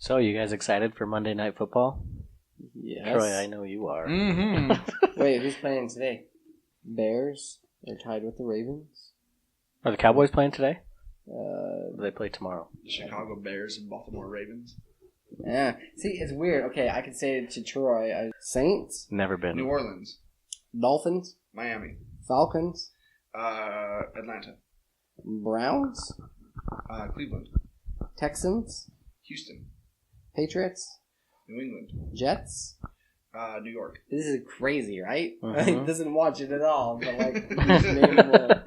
So, you guys excited for Monday Night Football? Yes. Troy, I know you are. Mm-hmm. Wait, who's playing today? Bears? They're tied with the Ravens? Are the Cowboys playing today? Uh, Or they play tomorrow? The Chicago Bears and Baltimore Ravens. yeah. See, it's weird. Okay, I could say it to Troy. Saints? Never been. New Orleans. Dolphins? Miami. Falcons? Atlanta. Browns? Cleveland. Texans? Houston. Patriots? New England. Jets? New York. This is crazy, right? Mhm. He doesn't watch it at all, but like, he's named one.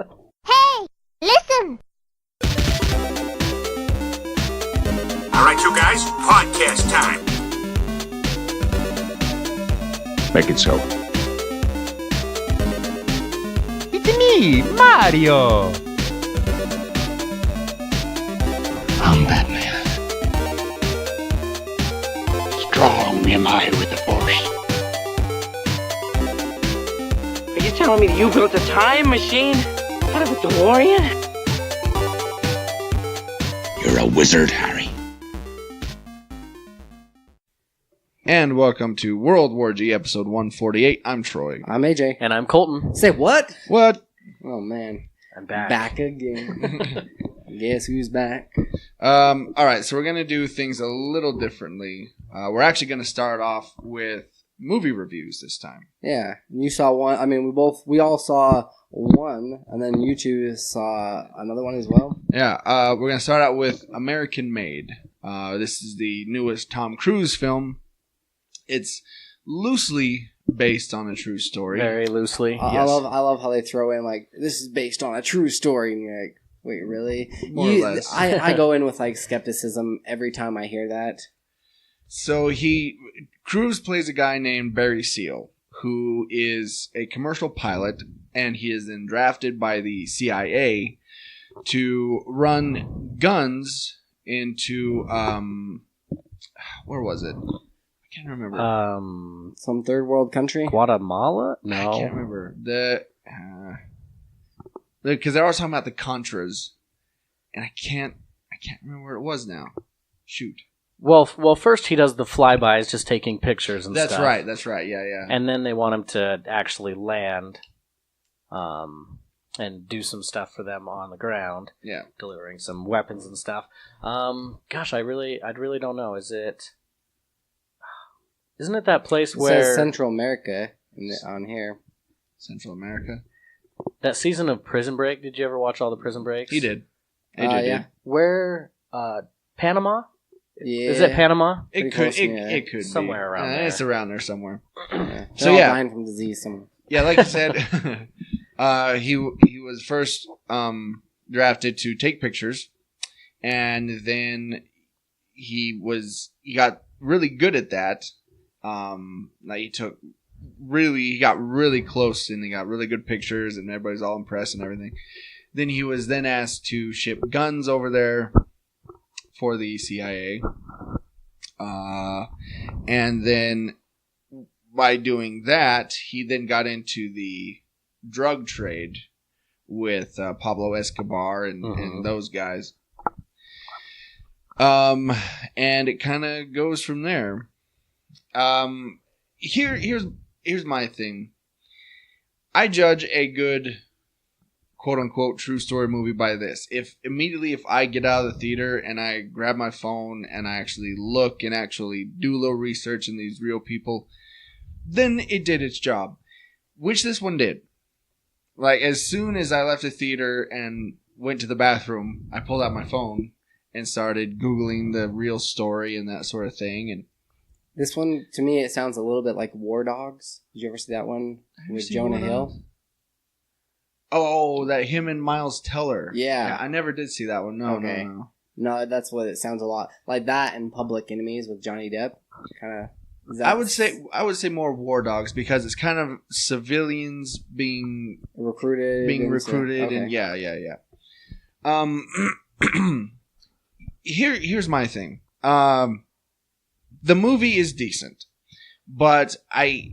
Hey, listen! All right, you guys, podcast time. Make it so. It's me, Mario! I'm Batman. Strong am I with the Force. Are you telling me that you built a time machine out of a DeLorean? You're a wizard, Harry. And welcome to World War G, episode 148. I'm Troy. I'm AJ. And I'm Colton. Say what? What? Oh, man. I'm back. Back again. Guess who's back? All right, so we're going to do things a little differently. We're actually going to start off with movie reviews this time. Yeah. You saw one. I mean, we all saw one, and then you two saw another one as well. Yeah, we're going to start out with American Made. This is the newest Tom Cruise film. It's loosely based on a true story. Very loosely. I Yes. love how they throw in, like, this is based on a true story, and you're like, wait, really? More or less. I go in with, like, skepticism every time I hear that. So Cruise plays a guy named Barry Seal, who is a commercial pilot, and he is then drafted by the CIA to run guns into, where was it? I can't remember. Some third world country? Guatemala? I No. can't remember. Because they're always talking about the Contras, and I can't remember where it was now. Shoot. Well, first he does the flybys, just taking pictures and That's stuff. right. Yeah. And then they want him to actually land, and do some stuff for them on the ground. Yeah. Delivering some weapons and stuff. Gosh, I really don't know. Isn't it that place It where says Central America on here. Central America. that season of Prison Break? Did you ever watch all the Prison Breaks? He did. AJ Yeah. did. Where? Panama? Yeah. Is it Panama? It Pretty close, could. yeah. It could Somewhere be. around there. It's around there somewhere. Yeah. So, They're all yeah. dying from disease. Yeah, like you said, he was first drafted to take pictures, and then he got really good at that. Like he got really close, and he got really good pictures, and everybody's all impressed and everything. Then he was then asked to ship guns over there for the CIA, and then by doing that, he then got into the drug trade with Pablo Escobar and those guys. And it kind of goes from there. Here's my thing. I judge a good quote unquote true story movie by this. If I get out of the theater and I grab my phone and I actually look and actually do a little research in these real people, then it did its job, which this one did. Like, as soon as I left the theater and went to the bathroom, I pulled out my phone and started Googling the real story and that sort of thing. And This one, to me, it sounds a little bit like War Dogs. Did you ever see that one with Jonah Hill? Oh, that him and Miles Teller. Yeah. I never did see that one. No, Okay. no. No, that's what it sounds a lot like. That and Public Enemies with Johnny Depp. Kind of. I would say more War Dogs because it's kind of civilians being recruited, and okay. yeah. Here's my thing. The movie is decent, but I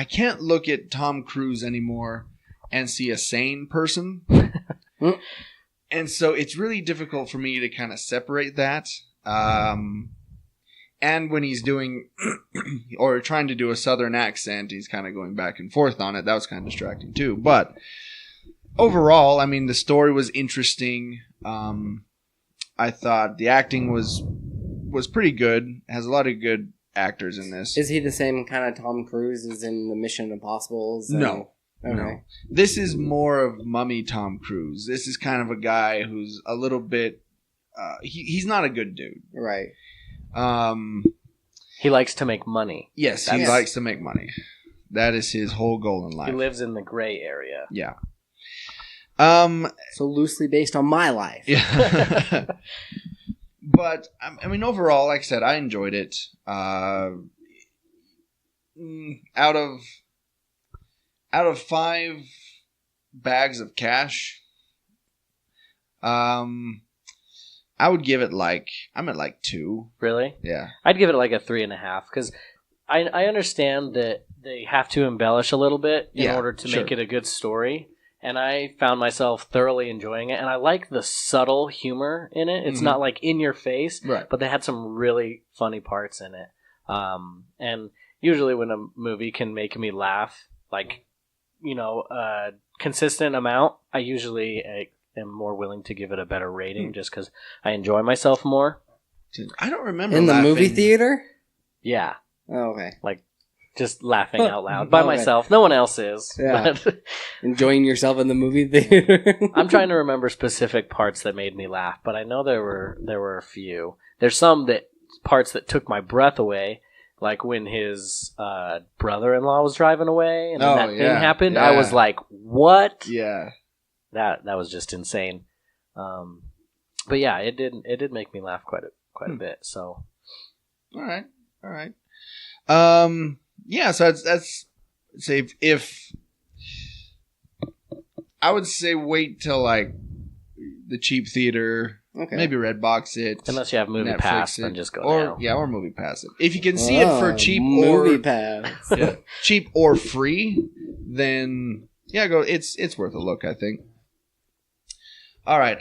can't look at Tom Cruise anymore and see a sane person. And so it's really difficult for me to kind of separate that. And when he's doing or trying to do a southern accent, he's kind of going back and forth on it. That was kind of distracting too. But overall, I mean, the story was interesting. I thought the acting was pretty good. It has a lot of good actors in this. Is he the same kind of Tom Cruise as in the Mission Impossibles? No. Okay. No. This is more of Mummy Tom Cruise. This is kind of a guy who's a little bit... he's not a good dude. Right. He likes to make money. Yes, he likes to make money. That is his whole goal in life. He lives in the gray area. Yeah. So loosely based on my life. Yeah. But, I mean, overall, like I said, I enjoyed it. Out of 5 bags of cash, I would give it I'm at 2. Really? Yeah. I'd give it like a 3.5 because I understand that they have to embellish a little bit in order to make it a good story. And I found myself thoroughly enjoying it. And I like the subtle humor in it. It's not like in your face, but they had some really funny parts in it. And usually when a movie can make me laugh, like, a consistent amount, I usually am more willing to give it a better rating just because I enjoy myself more. I don't remember in the movie theater. Yeah. Oh, okay. Like just laughing out loud by myself. No one else is. Yeah. But enjoying yourself in the movie theater. I'm trying to remember specific parts that made me laugh, but I know there were a few. There's some parts that took my breath away. Like when his brother-in-law was driving away and then that thing happened, I was like, "What?" Yeah, that was just insane. But yeah, it did make me laugh quite a bit. So, all right. Yeah, so that's say if I would say wait till like the cheap theater. Okay. Maybe Redbox it. Unless you have Movie Netflix Pass, it, then just go or now. Yeah, or Movie Pass it. If you can see it for cheap Movie Pass. cheap or free, then go. It's worth a look, I think. All right.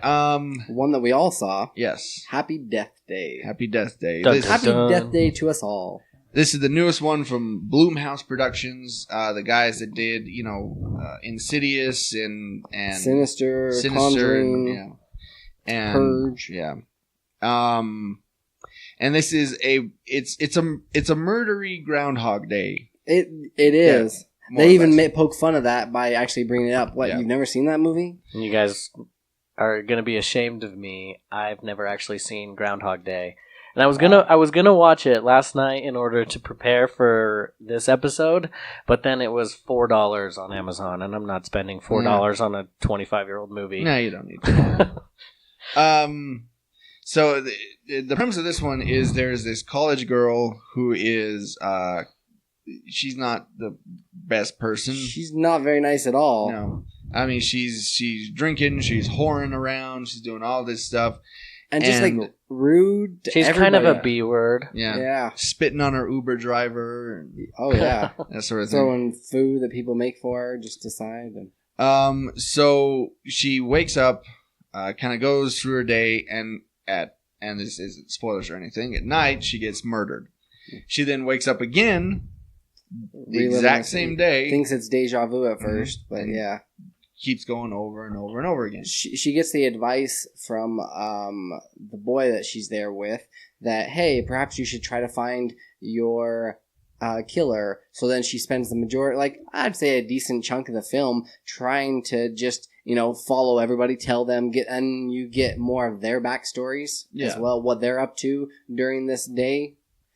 One that we all saw. Yes. Happy Death Day. Happy Death Day. Happy Death Day to us all. This is the newest one from Blum House Productions. The guys that did, Insidious and Sinister, Conjuring, and Purge. Yeah. And this is it's a murdery Groundhog Day. It is. Yeah, they even poke fun of that by actually bringing it up. What, Yeah. You've never seen that movie? You guys are gonna be ashamed of me. I've never actually seen Groundhog Day. And I was gonna watch it last night in order to prepare for this episode, but then it was $4 on Amazon, and I'm not spending $4 on a 25-year-old movie. No, you don't need to. So the premise of this one is there's this college girl who is she's not the best person. She's not very nice at all. No, I mean she's drinking, she's whoring around, she's doing all this stuff. And just like rude to She's everybody. kind of a B word. Yeah. Spitting on her Uber driver. And oh, yeah. That sort of thing. Throwing food that people make for her just to side. So she wakes up, kind of goes through her day, and this isn't spoilers or anything, at night she gets murdered. She then wakes up again, the exact same day. Thinks it's deja vu at first, but yeah. Keeps going over and over and over again. She gets the advice from the boy that she's there with that, hey, perhaps you should try to find your killer. So then she spends the majority, like I'd say a decent chunk of the film trying to just, follow everybody, tell them, and you get more of their backstories as well, what they're up to during this day.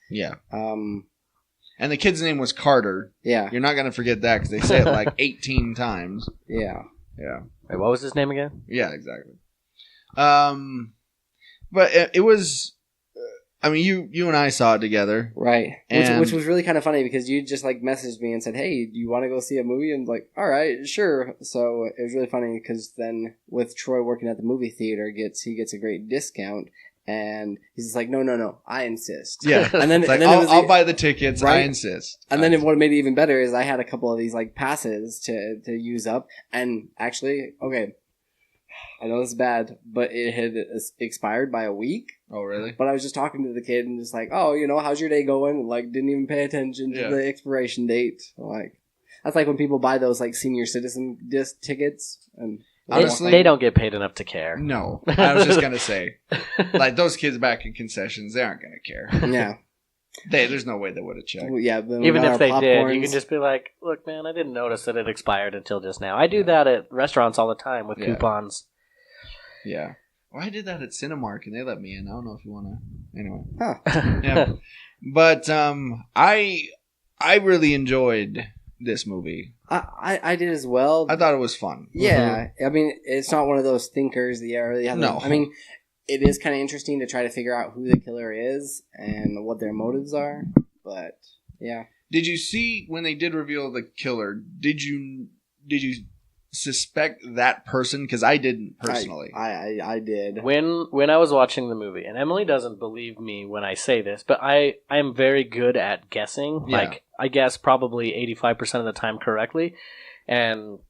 Yeah. And the kid's name was Carter. Yeah. You're not going to forget that because they say it like 18 times. Yeah. Yeah. Wait, what was his name again? Yeah, exactly. But it was, I mean, you and I saw it together. Right. Which was really kind of funny because you just like messaged me and said, hey, do you want to go see a movie? And like, all right, sure. So it was really funny because then with Troy working at the movie theater, he gets a great discount. And he's just like, no, I insist. Yeah. And then, like, and then I'll buy the tickets. Right? I insist. And then what made it even better is I had a couple of these like passes to use up. And actually, okay, I know it's bad, but it had expired by a week. Oh, really? But I was just talking to the kid and just like, oh, how's your day going? And, like, didn't even pay attention to the expiration date. Like, that's like when people buy those like senior citizen disc tickets. And honestly, they don't get paid enough to care. No, I was just gonna say, like those kids back in concessions, they aren't gonna care. Yeah. There's no way they would have checked. Well, yeah, even if they did, you can just be like, look, man, I didn't notice that it expired until just now. I do that at restaurants all the time with coupons. Yeah. Well, I did that at Cinemark, and they let me in. I don't know if you want to... Anyway. Huh. Yeah. But I really enjoyed this movie. I did as well. I thought it was fun. Yeah. I mean, it's not one of those thinkers that you really have... No. I mean... It is kind of interesting to try to figure out who the killer is and what their motives are, but yeah. Did you see when they did reveal the killer? Did you suspect that person? Because I didn't personally. I did. When I was watching the movie, and Emily doesn't believe me when I say this, but I am very good at guessing. Yeah. Like I guess probably 85% of the time correctly, and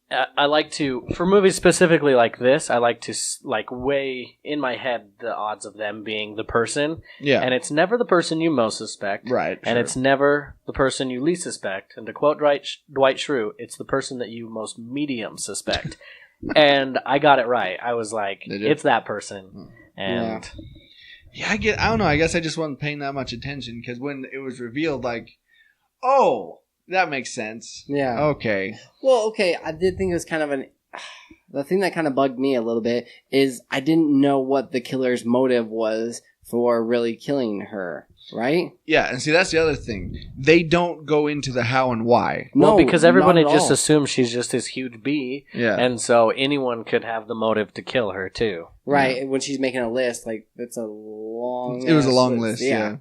I like to, for movies specifically like this, I like to like weigh in my head the odds of them being the person. Yeah. And it's never the person you most suspect. Right. And it's never the person you least suspect. And to quote Dwight Schrute, it's the person that you most medium suspect. And I got it right. I was like, it's that person. And yeah, I don't know. I guess I just wasn't paying that much attention because when it was revealed, like, oh, that makes sense. Yeah. Okay. Well, okay. I did think it was kind of the thing that kind of bugged me a little bit is I didn't know what the killer's motive was for really killing her, right? Yeah, and see, that's the other thing. They don't go into the how and why. Well, because everybody not at just all. assumes she's just this huge bee. Yeah. And so anyone could have the motive to kill her, too. Right. And when she's making a list, like, that's a long It was a long list. list, yeah.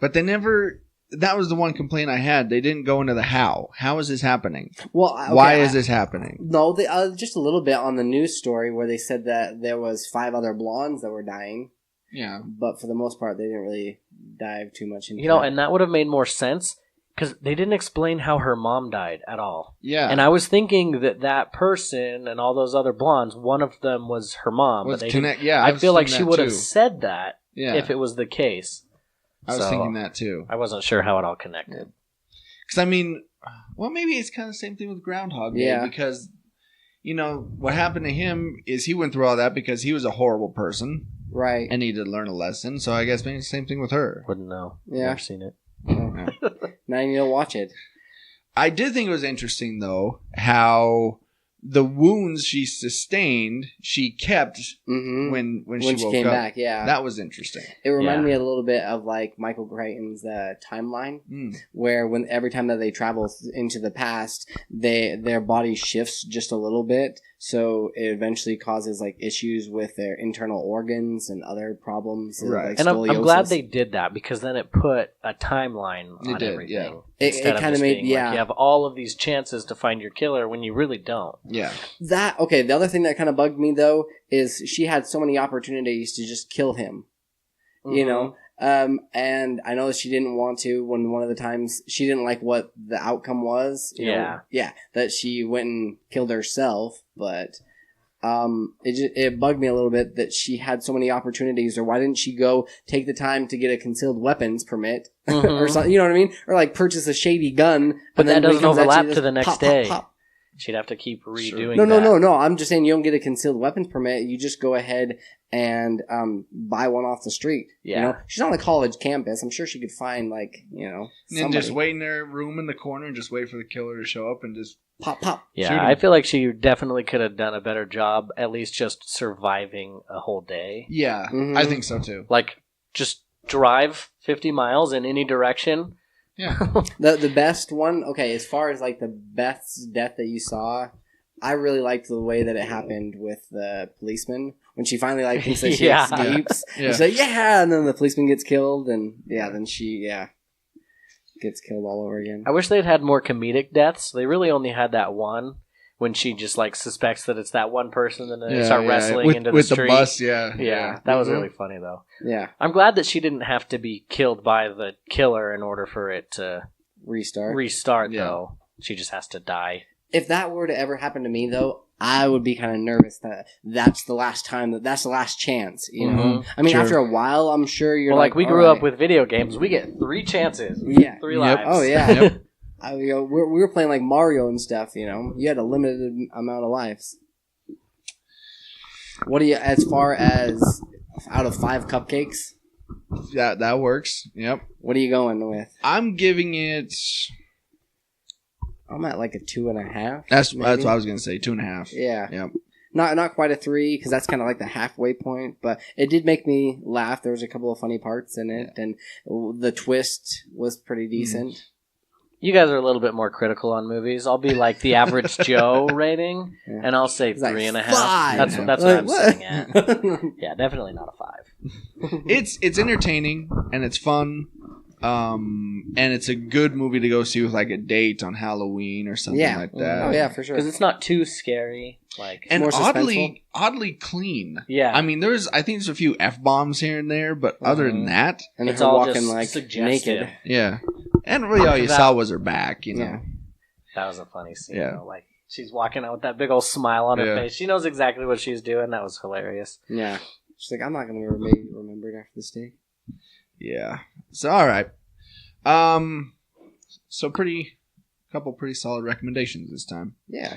But they never... That was the one complaint I had. They didn't go into the how. How is this happening? Well, okay, why is this happening? No, they, just a little bit on the news story where they said that there was 5 other blondes that were dying. Yeah. But for the most part, they didn't really dive too much into it. And that would have made more sense because they didn't explain how her mom died at all. Yeah. And I was thinking that person and all those other blondes, one of them was her mom. Was but I feel like she would have too. said that if it was the case. I was thinking that too. I wasn't sure how it all connected. Because, I mean, well, maybe it's kind of the same thing with Groundhog Day. Yeah. Because, what happened to him is he went through all that because he was a horrible person. Right. And needed to learn a lesson. So I guess maybe it's the same thing with her. Wouldn't know. Yeah. Never seen it. Yeah. Now you need to watch it. I did think it was interesting, though, how the wounds she sustained, she kept when she woke came up. back. Yeah, that was interesting. It reminded me a little bit of like Michael Crichton's timeline, where every time that they travel into the past, their body shifts just a little bit, so it eventually causes like issues with their internal organs and other problems. Right, like and I'm glad they did that because then it put a timeline on everything. Yeah. It kind of made you have all of these chances to find your killer when you really don't. Yeah. The other thing that kind of bugged me though is she had so many opportunities to just kill him, and I know that she didn't want to when one of the times she didn't like what the outcome was. You know, that she went and killed herself, but it bugged me a little bit that she had so many opportunities, or why didn't she go take the time to get a concealed weapons permit or something? You know what I mean? Or like purchase a shady gun, but then that doesn't overlap to the next pop, day. Pop, pop. She'd have to keep redoing that. No. I'm just saying you don't get a concealed weapons permit. You just go ahead and buy one off the street. Yeah. She's on a college campus. I'm sure she could find and just wait in their room in the corner and just wait for the killer to show up and just pop. Yeah, I feel like she definitely could have done a better job, at least just surviving a whole day. Yeah, I think so too. Like, just drive 50 miles in any direction. Yeah. The best one, okay, as far as like the best death that you saw, I really liked the way that it happened with the policeman. When she finally thinks that she escapes. Yeah. She's like, and then the policeman gets killed, and then she gets killed all over again. I wish they'd had more comedic deaths. They really only had that one when she just suspects that it's that one person, and then they start wrestling into the street. With the bus, Yeah, that was really funny though. Yeah. I'm glad that she didn't have to be killed by the killer in order for it to restart though. She just has to die. If that were to ever happen to me though, I would be kind of nervous that that's the last time, that's the last chance, you know? Mhm. I mean, Sure. after a while, I'm sure you're Well, like we all grew right. up with video games. We get 3 chances. Yeah. 3 Yep. lives. Oh, yeah. Yep. We were playing like Mario and stuff, you know? You had a limited amount of lives. What do you, as far as out of 5 cupcakes, That works. Yep. what are you going with? I'm giving it. I'm at like a 2.5. That's maybe. what I was gonna say. 2.5. Yeah. Yep. Not quite a 3, because that's kind of like the halfway point, but it did make me laugh. There was a couple of funny parts in it, and the twist was pretty decent. You guys are a little bit more critical on movies. I'll be like the average Joe rating, Yeah. and I'll say It's like 3.5. 5. That's what I'm saying at. Yeah, definitely not a 5. It's entertaining and it's fun, and it's a good movie to go see with like a date on Halloween or something Yeah. like that. Oh, yeah, for sure. Because it's not too scary. Like, And more oddly clean. yeah. I mean, I think there's a few F-bombs here and there, but other than that, And it's her all walking just like suggestive. naked. yeah. And really all you That- saw was her back, you know. Yeah. That was a funny scene. Yeah. Though. Like, she's walking out with that big old smile on her Yeah. face. She knows exactly what she's doing. That was hilarious. Yeah. She's like, I'm not going to be remembered after this day. Yeah. So all right. So couple pretty solid recommendations this time. Yeah.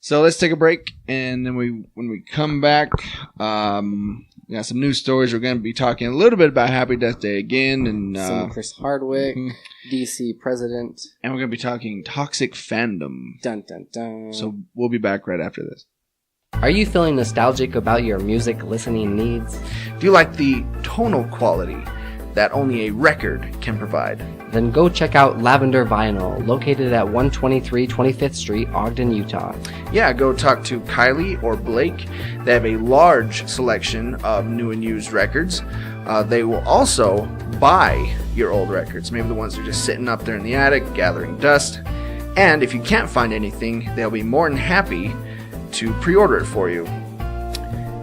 So let's take a break, and then when we come back, we got some news stories. We're going to be talking a little bit about Happy Death Day again, and Some Chris Hardwick, mhm. DC president. we're going to be talking Toxic Fandom. Dun dun dun. So we'll be back right after this. are you feeling nostalgic about your music listening needs? Do you like the tonal quality that only a record can provide? Then go check out Lavender Vinyl, located at 123 25th Street, Ogden, Utah. Yeah, go talk to Kylie or Blake. They have a large selection of new and used records. They will also buy your old records, maybe the ones that are just sitting up there in the attic, gathering dust. And if you can't find anything, they'll be more than happy to pre-order it for you.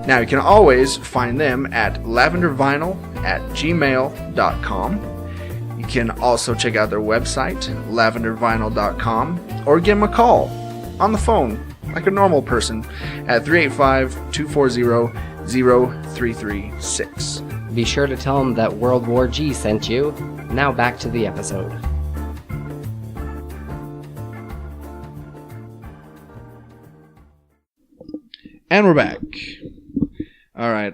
Now, you can always find them at lavendervinyl@gmail.com. You can also check out their website, lavendervinyl.com, or give them a call on the phone, like a normal person, at 385-240-0336. Be sure to tell them that World War G sent you. Now back to the episode. And we're back. All right.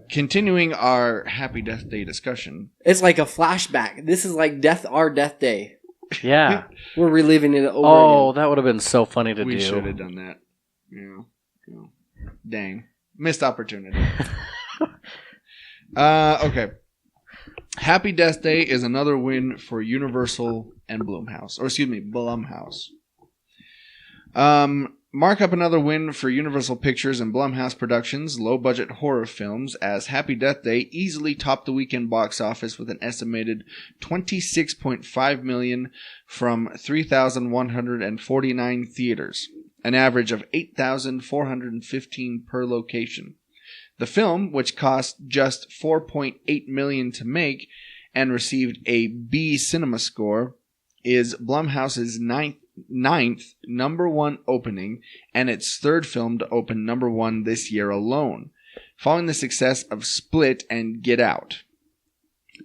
Continuing our Happy Death Day discussion. It's like a flashback. This is like our death day. Yeah. We're reliving it over Oh, again. that would have been so funny to We do. should have done that. Yeah. Dang. Missed opportunity. Okay. Happy Death Day is another win for Universal and Blum House. Or excuse me, Blum House. Mark up another win for Universal Pictures and Blumhouse Productions' low-budget horror films, as Happy Death Day easily topped the weekend box office with an estimated $26.5 million from 3,149 theaters, an average of $8,415 per location. The film, which cost just $4.8 million to make and received a B cinema score, is Blumhouse's ninth number one opening and its third film to open number one this year alone, following the success of Split and Get Out.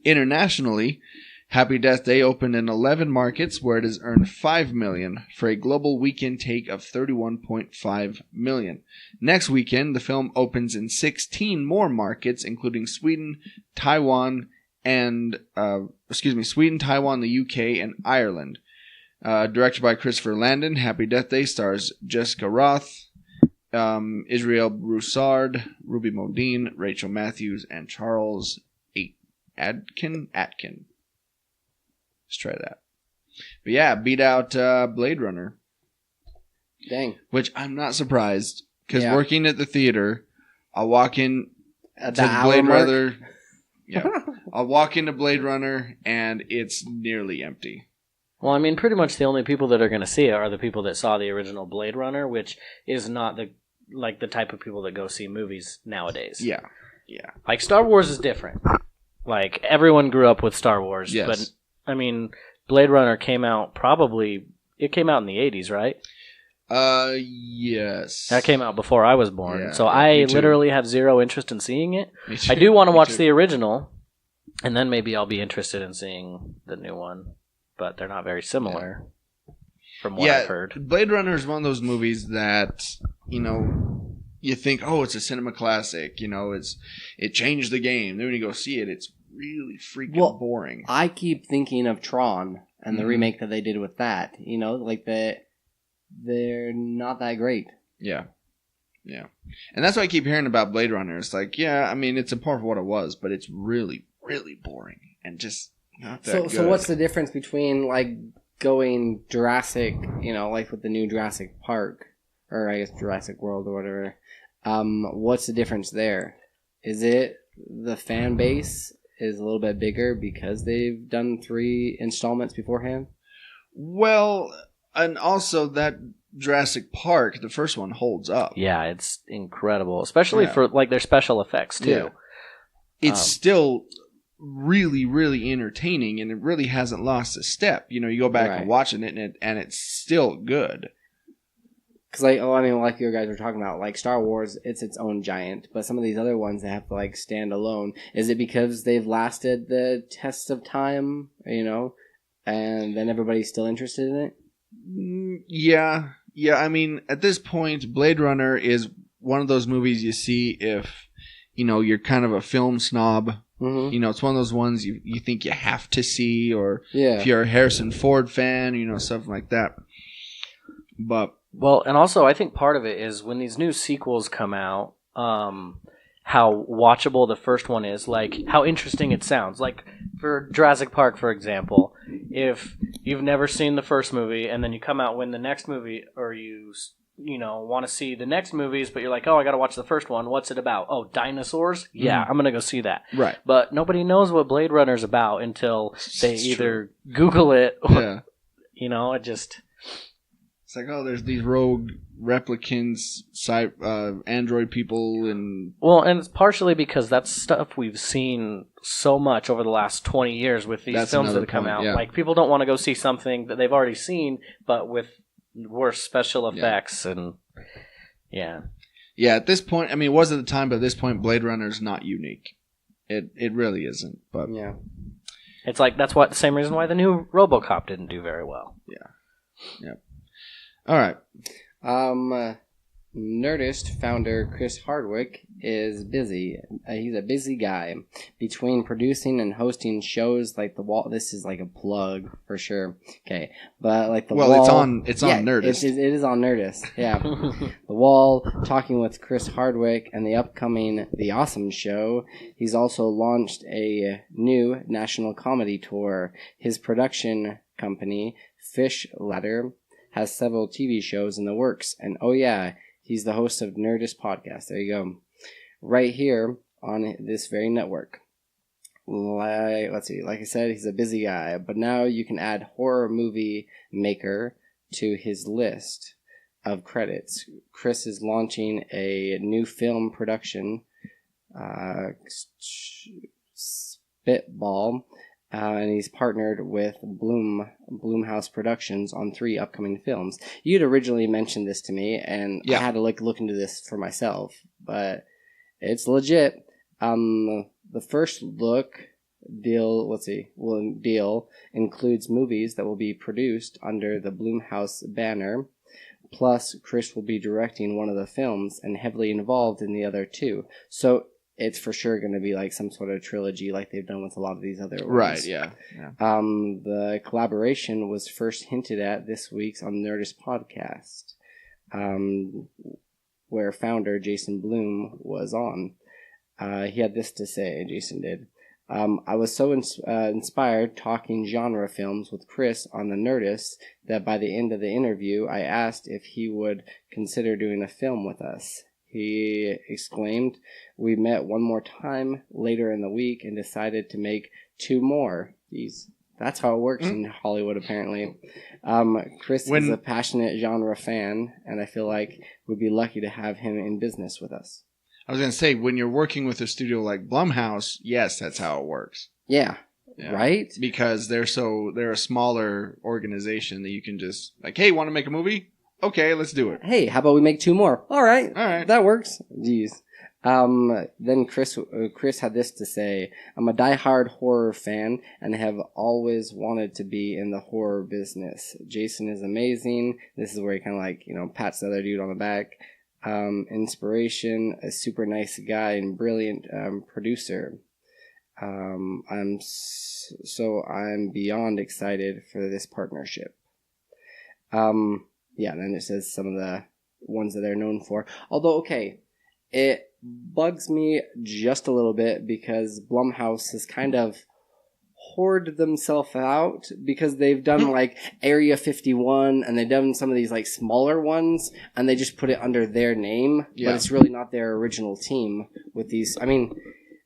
Internationally, Happy Death Day opened in 11 markets where it has earned $5 million for a global weekend take of $31.5 million. Next weekend, the film opens in 16 more markets, including Sweden, Taiwan, the UK, and Ireland. Directed by Christopher Landon, Happy Death Day stars Jessica Roth, Israel Broussard, Ruby Modine, Rachel Matthews, and Charles Atkin. Let's try that. But yeah, beat out Blade Runner. Dang. Which I'm not surprised, because Yeah. working at the theater, I'll walk in At to the hour Blade mark? Runner. Yeah, I'll walk into Blade Runner and it's nearly empty. Well, I mean, pretty much the only people that are going to see it are the people that saw the original Blade Runner, which is not the type of people that go see movies nowadays. Yeah. Like, Star Wars is different. Like, everyone grew up with Star Wars. Yes. But, I mean, Blade Runner came out in the 80s, right? Yes. That came out before I was born, Yeah, so yeah, I me too. literally have zero interest in seeing it. Me too. I do want to Me watch too. the original, and then maybe I'll be interested in seeing the new one. But they're not very similar, from what I've heard. Blade Runner is one of those movies that, you know, you think, oh, it's a cinema classic. You know, it changed the game. Then when you go see it, it's really freaking boring. I keep thinking of Tron and the remake that they did with that. You know, like they're not that great. Yeah. Yeah. And that's why I keep hearing about Blade Runner. It's like, yeah, I mean, it's a part of what it was, but it's really, really boring and just not that good. So what's the difference between, like, going Jurassic, you know, like with the new Jurassic Park, or I guess Jurassic World or whatever? What's the difference there? Is it the fan base is a little bit bigger because they've done 3 installments beforehand? Well, and also that Jurassic Park, the first one, holds up. Yeah, it's incredible, especially for like their special effects too. Yeah. It's still really, really entertaining, and it really hasn't lost a step. You know, you go back and watching it, and it's still good. Because, like, like you guys were talking about, like Star Wars, it's its own giant, but some of these other ones, they have to, like, stand alone. Is it because they've lasted the test of time, you know, and then everybody's still interested in it? Yeah. I mean, at this point, Blade Runner is one of those movies you see if, you know, you're kind of a film snob. Mm-hmm. You know, it's one of those ones you think you have to see, or if you're a Harrison Ford fan, you know, something like that. But well, and also I think part of it is when these new sequels come out, how watchable the first one is, like how interesting it sounds. Like for Jurassic Park, for example, if you've never seen the first movie and then you come out when the next movie, or you know, want to see the next movies, but you're like, oh, I got to watch the first one. What's it about? Oh, dinosaurs? Yeah, I'm going to go see that. Right. But nobody knows what Blade Runner's about until they either Google it or, you know, it just... It's like, oh, there's these rogue replicants, android people, and... Well, and it's partially because that's stuff we've seen so much over the last 20 years with these films that have come out. Yeah. Like, people don't want to go see something that they've already seen, but with worse special effects and... Yeah. Yeah, at this point, I mean, it was at the time, but at this point, Blade Runner's not unique. It really isn't, but... Yeah. It's like, that's the same reason why the new RoboCop didn't do very well. Yeah. Yep. All right. Nerdist founder Chris Hardwick is busy. He's a busy guy. Between producing and hosting shows like The Wall, this is like a plug for sure. Okay, but like The Wall. Well, it's on Nerdist. It is on Nerdist. Yeah, The Wall. Talking with Chris Hardwick and the upcoming The Awesome Show. He's also launched a new national comedy tour. His production company, Fish Ladder, has several TV shows in the works. And oh yeah, he's the host of Nerdist Podcast. There you go. Right here on this very network. Let's see. Like I said, he's a busy guy. But now you can add horror movie maker to his list of credits. Chris is launching a new film production, Spitball. And he's partnered with Blum House Productions on 3 upcoming films. You'd originally mentioned this to me, and I had to look into this for myself, but it's legit. The first look deal includes movies that will be produced under the Blum House banner. Plus, Chris will be directing one of the films and heavily involved in the other 2. So it's for sure going to be like some sort of trilogy like they've done with a lot of these other ones. Right, yeah. The collaboration was first hinted at this week's on Nerdist Podcast, where founder Jason Blum was on. He had this to say, Jason did. I was so inspired talking genre films with Chris on the Nerdist that by the end of the interview, I asked if he would consider doing a film with us. He exclaimed, "We met one more time later in the week and decided to make 2 more. That's how it works in Hollywood, apparently. Chris is a passionate genre fan, and I feel like we'd be lucky to have him in business with us. I was going to say, when you're working with a studio like Blum House, yes, that's how it works. Yeah. Right? Because they're a smaller organization that you can just, like, hey, want to make a movie? okay, let's do it. Hey, how about we make 2 more? All right. That works. Jeez. Then Chris had this to say: I'm a diehard horror fan and have always wanted to be in the horror business. Jason is amazing. This is where he kind of like, pats the other dude on the back. Inspiration, a super nice guy and brilliant producer. I'm beyond excited for this partnership. Then it says some of the ones that they're known for. Although, okay, it bugs me just a little bit because Blum House has kind of hoarded themselves out because they've done like Area 51 and they've done some of these like smaller ones and they just put it under their name, but it's really not their original team with these. I mean,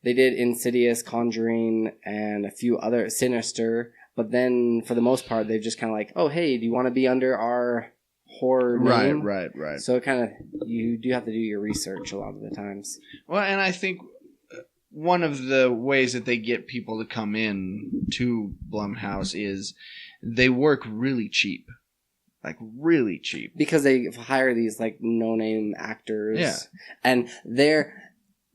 they did Insidious, Conjuring, and a few other Sinister, but then for the most part they've just kind of like, oh hey, do you want to be under our horror name? Right. So kind of, you do have to do your research a lot of the times. Well, and I think one of the ways that they get people to come in to Blumhouse is they work really cheap. Like, really cheap. Because they hire these, like, no-name actors. Yeah. And they're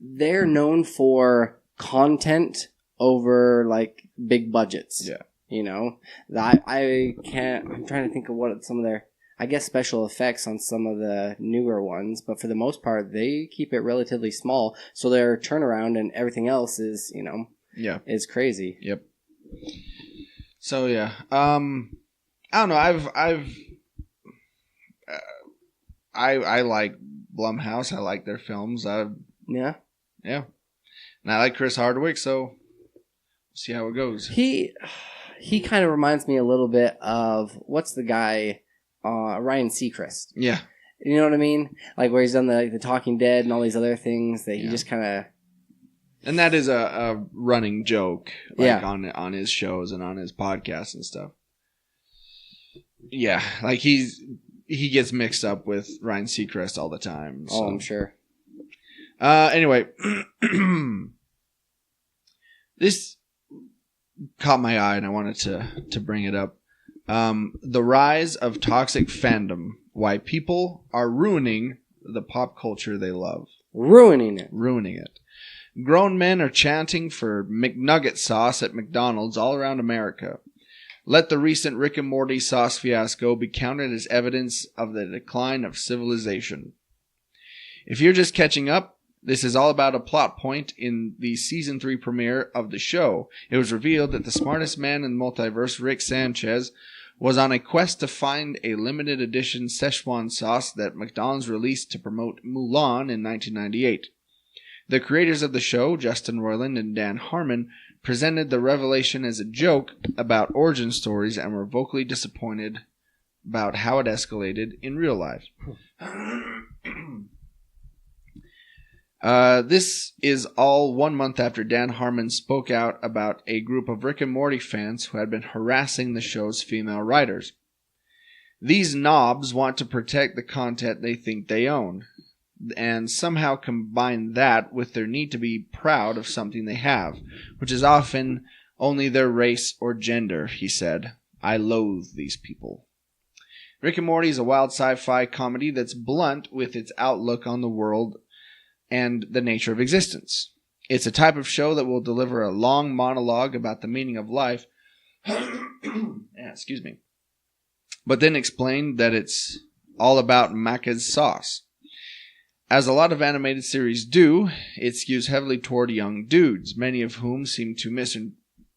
known for content over, like, big budgets. Yeah. I'm trying to think of what some of their, I guess, special effects on some of the newer ones, but for the most part, they keep it relatively small, so their turnaround and everything else is, is crazy. Yep. So yeah, I don't know. I like Blumhouse. I like their films. Yeah. And I like Chris Hardwick, so we'll see how it goes. He kind of reminds me a little bit of what's the guy. Ryan Seacrest. Yeah. You know what I mean? Like where he's done the Talking Dead and all these other things that he just kind of... And that is a running joke on his shows and on his podcasts and stuff. Yeah, like he gets mixed up with Ryan Seacrest all the time. So. Oh, I'm sure. Anyway, this caught my eye and I wanted to bring it up. The rise of toxic fandom. Why people are ruining the pop culture they love. Ruining it. Grown men are chanting for McNugget sauce at McDonald's all around America. Let the recent Rick and Morty sauce fiasco be counted as evidence of the decline of civilization. If you're just catching up, this is all about a plot point in the Season 3 premiere of the show. It was revealed that the smartest man in the multiverse, Rick Sanchez, was on a quest to find a limited edition Szechuan sauce that McDonald's released to promote Mulan in 1998. The creators of the show, Justin Roiland and Dan Harmon, presented the revelation as a joke about origin stories and were vocally disappointed about how it escalated in real life. This is all 1 month after Dan Harmon spoke out about a group of Rick and Morty fans who had been harassing the show's female writers. These knobs want to protect the content they think they own, and somehow combine that with their need to be proud of something they have, which is often only their race or gender, he said. I loathe these people. Rick and Morty is a wild sci-fi comedy that's blunt with its outlook on the world and the nature of existence. It's a type of show that will deliver a long monologue about the meaning of life, excuse me, but then explain that it's all about Macca's sauce. As a lot of animated series do, it skews heavily toward young dudes, many of whom seem to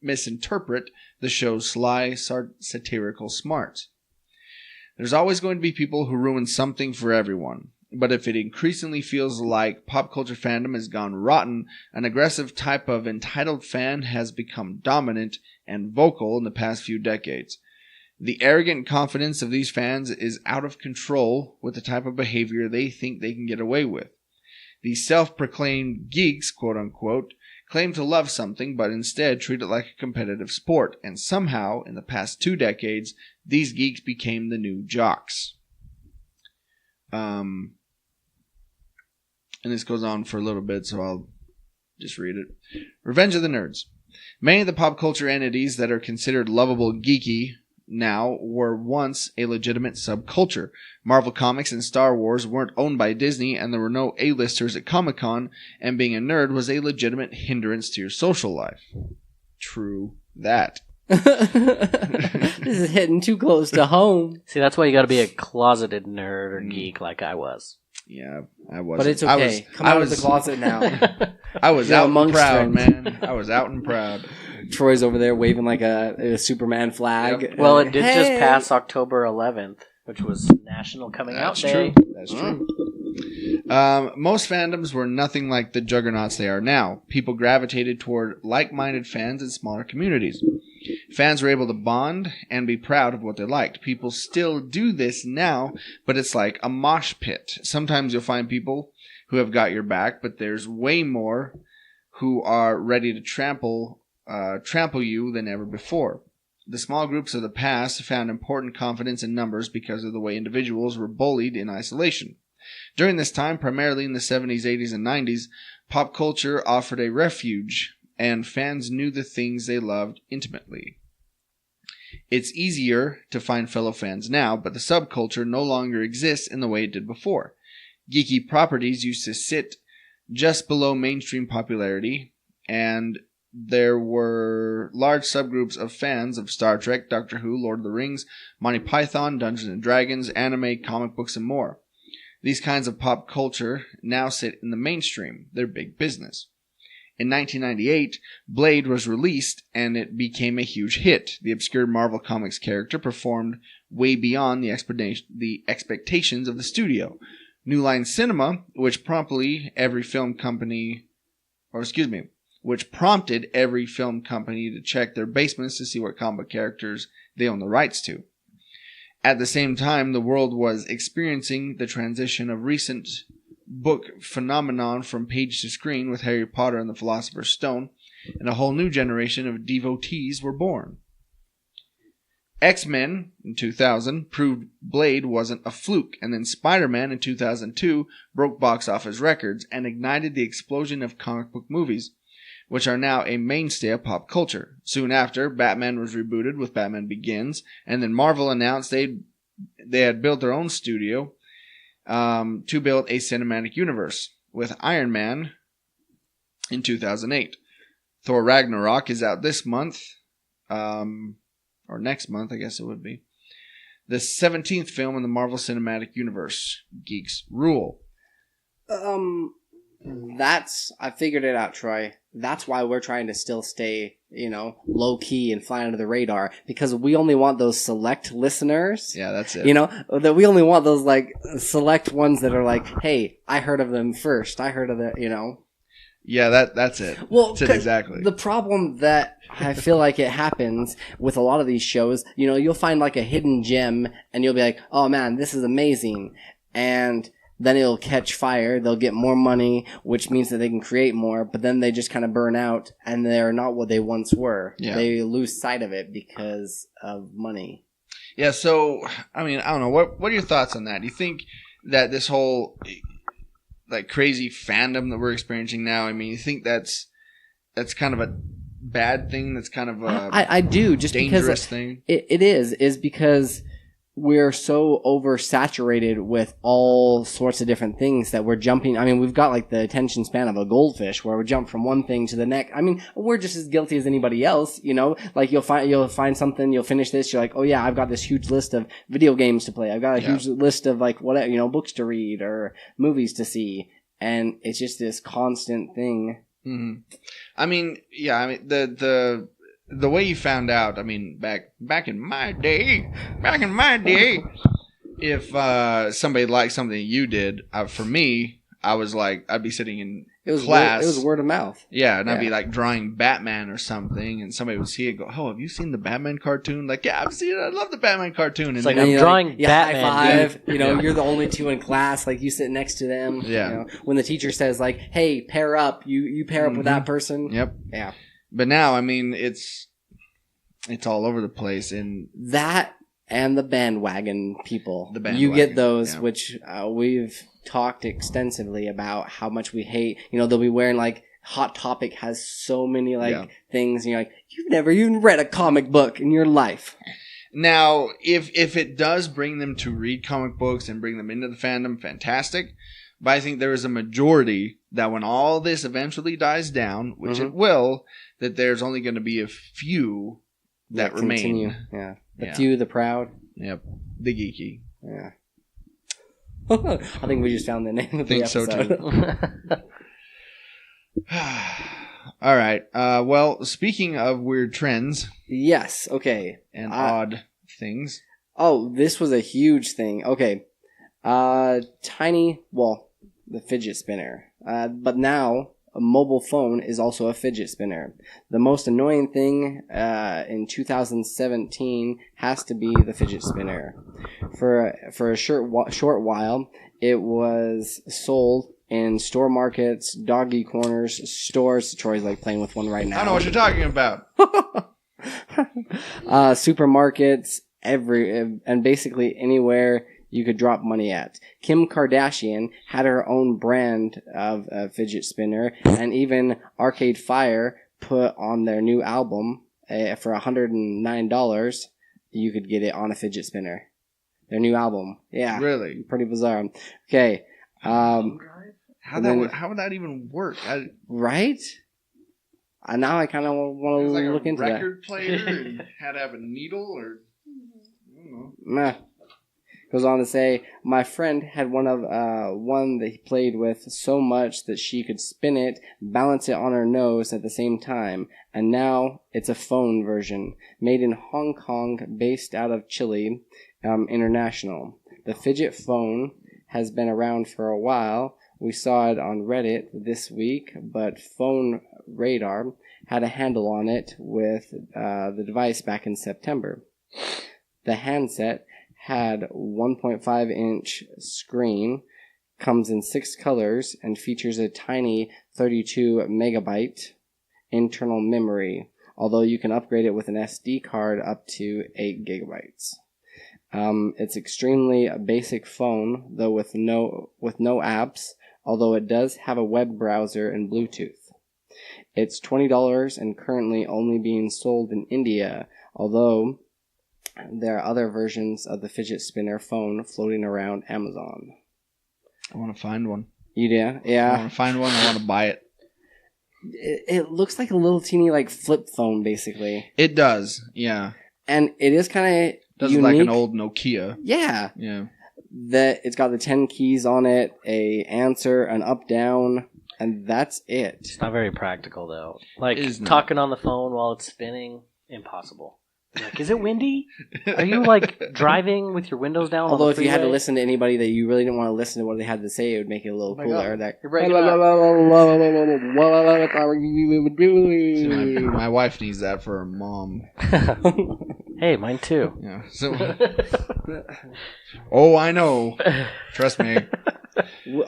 misinterpret the show's sly, satirical smarts. There's always going to be people who ruin something for everyone. But if it increasingly feels like pop culture fandom has gone rotten, an aggressive type of entitled fan has become dominant and vocal in the past few decades. The arrogant confidence of these fans is out of control with the type of behavior they think they can get away with. These self-proclaimed geeks, quote-unquote, claim to love something but instead treat it like a competitive sport, and somehow, in the past 2 decades, these geeks became the new jocks. And this goes on for a little bit, so I'll just read it. Revenge of the Nerds. Many of the pop culture entities that are considered lovable geeky now were once a legitimate subculture. Marvel Comics and Star Wars weren't owned by Disney, and there were no A-listers at Comic-Con, and being a nerd was a legitimate hindrance to your social life. True that. This is hitting too close to home. See, that's why you got to be a closeted nerd or geek like I was. Yeah, I was. But it's okay. Come out of the closet now. I was out and proud, man. I was out and proud. Troy's over there waving like a Superman flag. Yep. Well, it did just pass October 11th, which was National Coming Out Day. True. That's true. Most fandoms were nothing like the juggernauts they are now. People gravitated toward like-minded fans in smaller communities. Fans were able to bond and be proud of what they liked. People still do this now, but it's like a mosh pit. Sometimes you'll find people who have got your back, but there's way more who are ready to trample you than ever before. The small groups of the past found important confidence in numbers because of the way individuals were bullied in isolation. During this time, primarily in the 70s, 80s, and 90s, pop culture offered a refuge, and fans knew the things they loved intimately. It's easier to find fellow fans now, but the subculture no longer exists in the way it did before. Geeky properties used to sit just below mainstream popularity, and there were large subgroups of fans of Star Trek, Doctor Who, Lord of the Rings, Monty Python, Dungeons and Dragons, anime, comic books, and more. These kinds of pop culture now sit in the mainstream. They're big business. In 1998, Blade was released, and it became a huge hit. The obscure Marvel Comics character performed way beyond the expectations of the studio. New Line Cinema, which prompted every film company to check their basements to see what comic characters they own the rights to. At the same time, the world was experiencing the transition of recent book phenomenon from page to screen with Harry Potter and the Philosopher's Stone, and a whole new generation of devotees were born. X-Men in 2000 proved Blade wasn't a fluke, and then Spider-Man in 2002 broke box office records and ignited the explosion of comic book movies, which are now a mainstay of pop culture. Soon after, Batman was rebooted with Batman Begins, and then Marvel announced they had built their own studio to build a cinematic universe, with Iron Man in 2008. Thor Ragnarok is out this month, or next month, I guess it would be. The 17th film in the Marvel Cinematic Universe. Geeks rule. I figured it out, Troy. That's why we're trying to still stay, low key and fly under the radar, because we only want those select listeners. Yeah, that's it. That we only want those select ones that are like, hey, I heard of them first. I heard of it, Yeah, that's it. Well, that's it exactly. The problem that I feel like it happens with a lot of these shows, you'll find like a hidden gem and you'll be like, oh man, this is amazing. And then it'll catch fire, they'll get more money, which means that they can create more, but then they just kind of burn out, and they're not what they once were. Yeah. They lose sight of it because of money. Yeah, so, I don't know, what are your thoughts on that? Do you think that this whole, crazy fandom that we're experiencing now, you think that's kind of a bad thing, that's kind of a I do, just dangerous because thing? It is because we're so oversaturated with all sorts of different things that we're jumping. We've got the attention span of a goldfish where we jump from one thing to the next. We're just as guilty as anybody else, you'll find something, you'll finish this, you're like, oh yeah, I've got this huge list of video games to play. I've got a huge list of whatever, books to read or movies to see. And it's just this constant thing. Mm-hmm. The way you found out, back in my day, if somebody liked something you did, for me, I was I'd be sitting in class. It was word of mouth. Yeah, and I'd be drawing Batman or something, and somebody would see it and go, oh, have you seen the Batman cartoon? Yeah, I've seen it. I love the Batman cartoon. And I'm drawing Batman. High five. You're the only two in class. You sit next to them. Yeah. When the teacher says, hey, pair up, you pair up with that person. Yep. Yeah. But now, it's all over the place. And that and the bandwagon people. You get those, which we've talked extensively about how much we hate. They'll be wearing Hot Topic has so many things, and you're you've never even read a comic book in your life. Now, if it does bring them to read comic books and bring them into the fandom, fantastic. But I think there is a majority that when all this eventually dies down, which it will, that there's only going to be a few that remain. Continue. Yeah. The few, the proud. Yep. The geeky. Yeah. I think we just found the name of the episode. So too. All right. Well, speaking of weird trends. Yes. Okay. And odd things. Oh, this was a huge thing. Okay. The fidget spinner. But now a mobile phone is also a fidget spinner. The most annoying thing in 2017 has to be the fidget spinner. For a short while, it was sold in store markets, doggy corners, stores. Troy's like playing with one right now. I know what you're talking about. Supermarkets, and basically anywhere you could drop money at. Kim Kardashian had her own brand of a fidget spinner, and even Arcade Fire put on their new album for $109. You could get it on a fidget spinner. Their new album, yeah, really, pretty bizarre. Okay, how would that even work? Right? Now I kind of want to look into that. Like a record player and had to have a needle, or I don't know. Nah. Goes on to say, my friend had one that he played with so much that she could spin it, balance it on her nose at the same time, and now it's a phone version, made in Hong Kong, based out of Chile, International. The fidget phone has been around for a while. We saw it on Reddit this week, but Phone Radar had a handle on it with the device back in September. The handset had 1.5-inch screen, comes in 6 colors, and features a tiny 32 megabyte internal memory, although you can upgrade it with an SD card up to 8 gigabytes. It's extremely a basic phone, though with no apps, although it does have a web browser and Bluetooth. It's $20 and currently only being sold in India, although there are other versions of the fidget spinner phone floating around Amazon. I want to find one. You do? Yeah. I want to find one. I want to buy it. It looks like a little teeny flip phone, basically. It does, yeah. And it is kind of does unique. Like an old Nokia. Yeah. Yeah. That it's got the 10 keys on it, a answer, an up down, and that's it. It's not very practical though. Like talking on the phone while it's spinning, impossible. Like, is it windy? Are you driving with your windows down? Although if you had to listen to anybody that you really didn't want to listen to what they had to say, it would make it a little cooler. You're breaking up. My wife needs that for her mom. Hey, mine too. Yeah. So. Oh, I know. Trust me.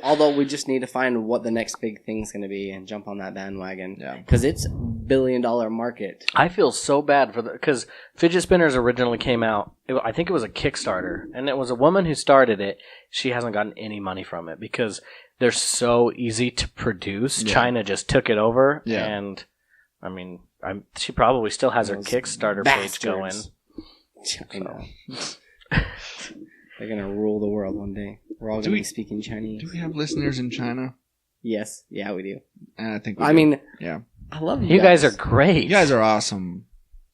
Although we just need to find what the next big thing's going to be and jump on that bandwagon. Yeah. Because it's $1 billion market. I feel so bad because fidget spinners originally came out. I think it was a Kickstarter, and it was a woman who started it. She hasn't gotten any money from it because they're so easy to produce. Yeah. China just took it over, and I mean, she probably still has her Kickstarter page going. China. They're gonna rule the world one day. We're all gonna be speaking Chinese. Do we have listeners in China? Yes. Yeah, we do. I think. Yeah. I love you. You guys are great. You guys are awesome.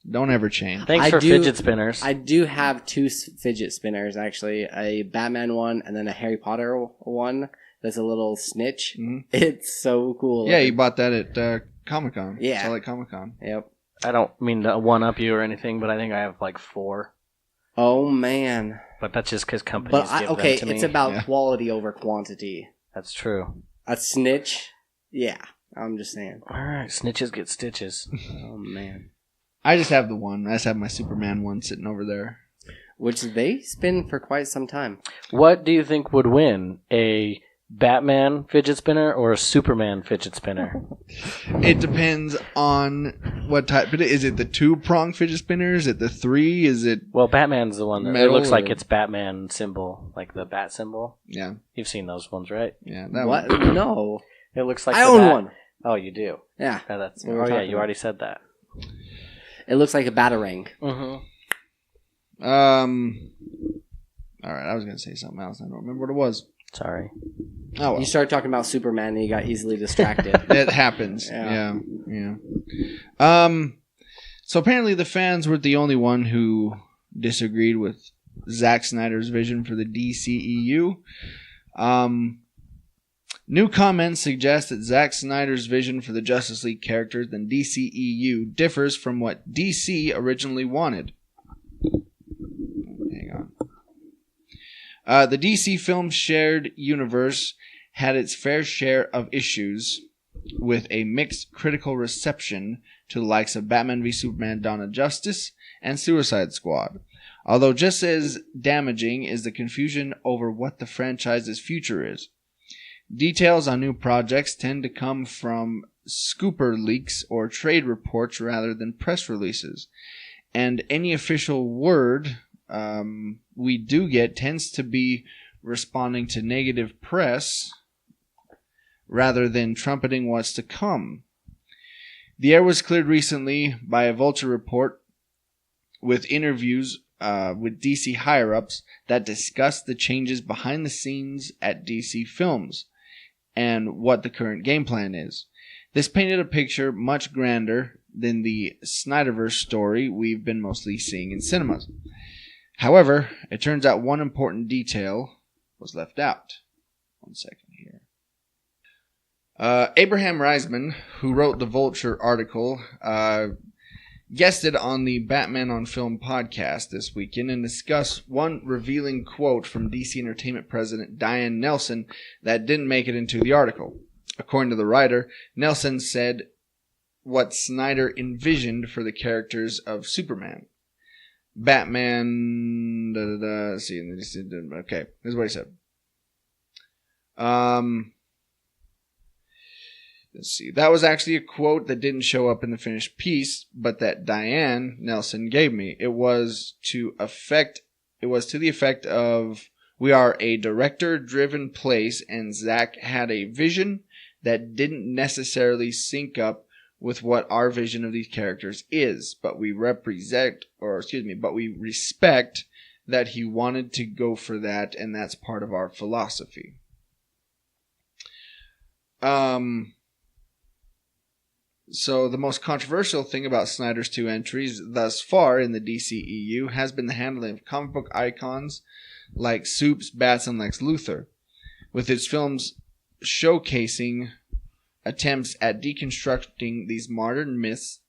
Don't ever change. Thanks for fidget spinners. I do have 2 fidget spinners actually. A Batman one and then a Harry Potter one. That's a little snitch. Mm-hmm. It's so cool. Yeah, you bought that at Comic-Con. Yeah. I like Comic-Con. Yep. I don't mean to one-up you or anything, but I think I have 4. Oh, man. But that's just because companies give them to me. It's about quality over quantity. That's true. A snitch? Yeah, I'm just saying. All right, snitches get stitches. Oh, man. I just have the one. I just have my Superman one sitting over there. Which they spin for quite some time. What do you think would win? A Batman fidget spinner or a Superman fidget spinner? It depends on what type. Is it the 2-prong fidget spinner? Is it the 3? Is it... Well, Batman's the one that it looks like it's Batman symbol, like the bat symbol. Yeah. You've seen those ones, right? Yeah. What? No. It looks like I own one. Oh, you do? Yeah. Yeah, you already said that. It looks like a batarang. Mm-hmm. All right, I was going to say something else. I don't remember what it was. Sorry. Oh, well. You started talking about Superman and you got easily distracted. It happens. Yeah. So apparently the fans weren't the only one who disagreed with Zack Snyder's vision for the DCEU. New comments suggest that Zack Snyder's vision for the Justice League characters in DCEU differs from what DC originally wanted. Hang on. The DC film shared universe had its fair share of issues, with a mixed critical reception to the likes of Batman v Superman: Dawn of Justice and Suicide Squad. Although just as damaging is the confusion over what the franchise's future is. Details on new projects tend to come from scooper leaks or trade reports rather than press releases. And any official word we do get tends to be responding to negative press rather than trumpeting what's to come. The air was cleared recently by a Vulture report with interviews with DC higher-ups that discussed the changes behind the scenes at DC Films and what the current game plan is. This painted a picture much grander than the Snyderverse story we've been mostly seeing in cinemas. However, it turns out one important detail was left out. 1 second here. Abraham Reisman, who wrote the Vulture article, guested on the Batman on Film podcast this weekend and discussed one revealing quote from DC Entertainment president Diane Nelson that didn't make it into the article. According to the writer, Nelson said what Snyder envisioned for the characters of Superman. Batman... Okay, here's what he said. Let's see. That was actually a quote that didn't show up in the finished piece, but that Diane Nelson gave me. It was to the effect of, "We are a director-driven place, and Zack had a vision that didn't necessarily sync up with what our vision of these characters is, but we respect that he wanted to go for that, and that's part of our philosophy." So the most controversial thing about Snyder's two entries thus far in the DCEU has been the handling of comic book icons like Supes, Bats, and Lex Luthor, with its films showcasing attempts at deconstructing these modern myths,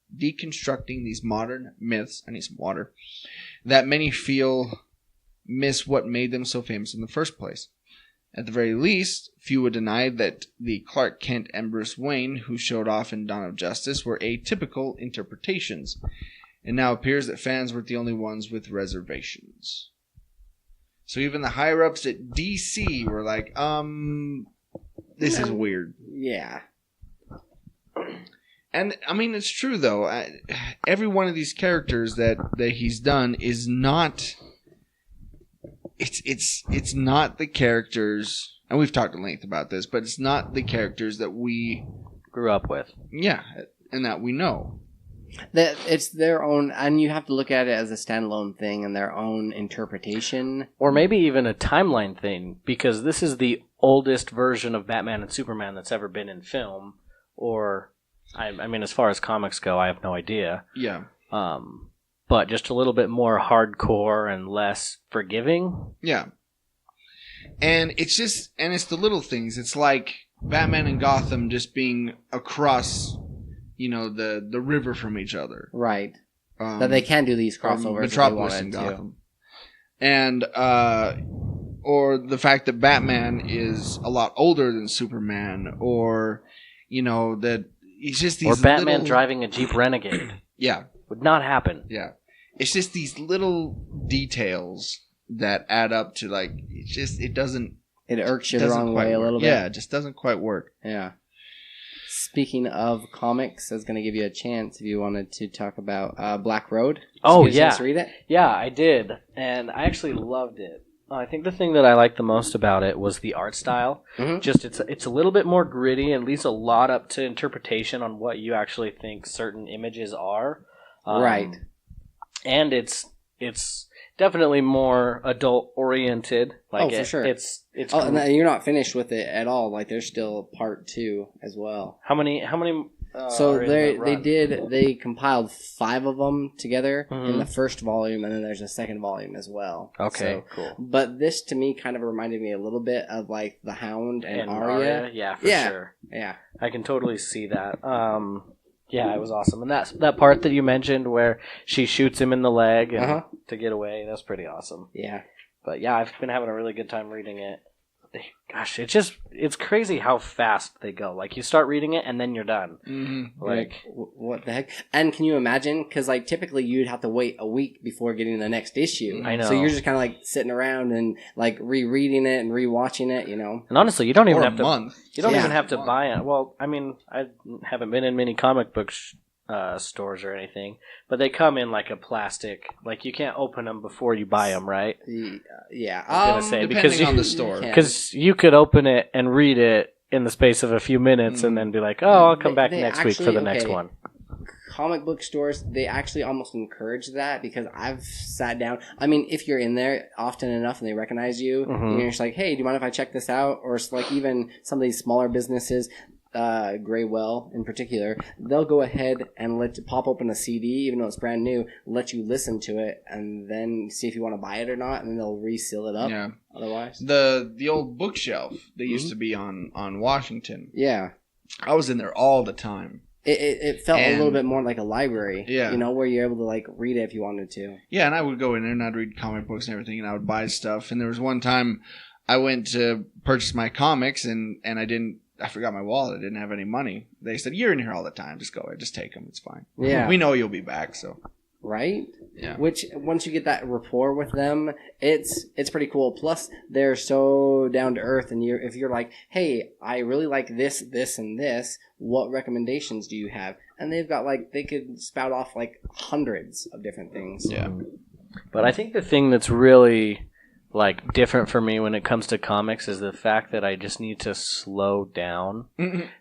I need some water, that many feel miss what made them so famous in the first place. At the very least, few would deny that the Clark Kent and Bruce Wayne who showed off in Dawn of Justice were atypical interpretations. It now appears that fans weren't the only ones with reservations. So even the higher-ups at DC were like, this is weird. Yeah. And, I mean, it's true, though. Every one of these characters that he's done is not... It's not the characters, and we've talked at length about this, but it's not the characters that we grew up with. Yeah, and that we know. That it's their own, and you have to look at it as a standalone thing and their own interpretation. Or maybe even a timeline thing, because this is the oldest version of Batman and Superman that's ever been in film. Or, I mean, as far as comics go, I have no idea. Yeah. But just a little bit more hardcore and less forgiving. Yeah. And it's the little things. It's like Batman and Gotham just being across, the river from each other. Right. That they can do these crossovers. Metropolis and Gotham. And, or the fact that Batman is a lot older than Superman, or, that it's just these Or Batman driving a Jeep Renegade. Yeah. Would not happen. Yeah. It's just these little details that add up to, like, it doesn't... It irks you the wrong way a little bit. Yeah, it just doesn't quite work. Yeah. Speaking of comics, I was going to give you a chance if you wanted to talk about Black Road. Oh, Did you get a chance to read it? Yeah, I did. And I actually loved it. I think the thing that I liked the most about it was the art style. Mm-hmm. Just it's a little bit more gritty and leaves a lot up to interpretation on what you actually think certain images are. Right. And it's it's definitely more adult oriented. Like for sure. It's and you're not finished with it at all. Like there's still part 2 as well. How many? So they compiled 5 of them together in the first volume, and then there's a second volume as well. Okay, cool. But this to me kind of reminded me a little bit of like The Hound and Arya. Yeah, for sure. Yeah, I can totally see that. Yeah, it was awesome, and that part that you mentioned where she shoots him in the leg to get away, that's pretty awesome. Yeah, but yeah, I've been having a really good time reading it. Gosh, it's crazy how fast they go. Like you start reading it and then you're done. Mm-hmm. Like what the heck? And can you imagine? Because like typically you'd have to wait a week before getting the next issue. I know. So you're just kind of like sitting around and like rereading it and rewatching it. You know. And honestly, you don't even have to. Month. You don't even have to buy it. Well, I mean, I haven't been in many comic book stores or anything, but they come in like a plastic. Like you can't open them before you buy them, right? Yeah. I was gonna say because on the store, because you could open it and read it in the space of a few minutes and then be like, oh, I'll come back next week for the next one. Comic book stores, they actually almost encourage that because I've sat down. I mean, if you're in there often enough and they recognize you, and you're just like, hey, do you mind if I check this out? Or it's like even some of these smaller businesses, Graywell in particular, they'll go ahead and let you pop open a CD, even though it's brand new, let you listen to it, and then see if you want to buy it or not, and then they'll reseal it up. Yeah. Otherwise, the old bookshelf that used to be on Washington. Yeah, I was in there all the time. It felt a little bit more like a library. Yeah, you know, where you're able to like read it if you wanted to. Yeah, and I would go in there and I'd read comic books and everything, and I would buy stuff. And there was one time I went to purchase my comics, and I forgot my wallet. I didn't have any money. They said, "You're in here all the time. Just go ahead. Just take them. It's fine. Yeah, we know you'll be back." So, right? Yeah. Which once you get that rapport with them, it's pretty cool. Plus, they're so down to earth, and if you're like, "Hey, I really like this, this, and this. What recommendations do you have?" And they've got like they could spout off like hundreds of different things. Yeah. But I think the thing that's really like different for me when it comes to comics is the fact that I just need to slow down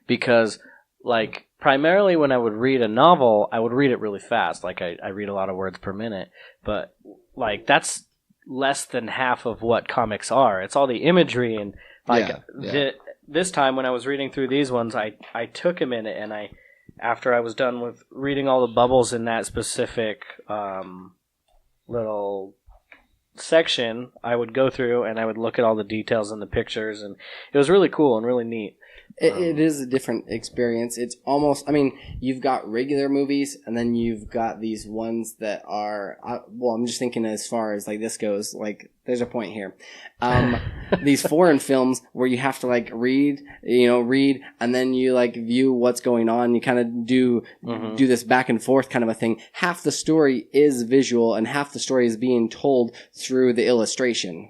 because like primarily when I would read a novel, I would read it really fast. Like I read a lot of words per minute, but like that's less than half of what comics are. It's all the imagery and like this time when I was reading through these ones, I took a minute and after I was done with reading all the bubbles in that specific little section, I would go through and I would look at all the details in the pictures, and it was really cool and really neat. It is a different experience. It's almost, I mean, you've got regular movies, and then you've got these ones that are, well, I'm just thinking as far as like this goes, like there's a point here. These foreign films where you have to like read, and then you like view what's going on. You kind of do this back and forth kind of a thing. Half the story is visual, and half the story is being told through the illustration.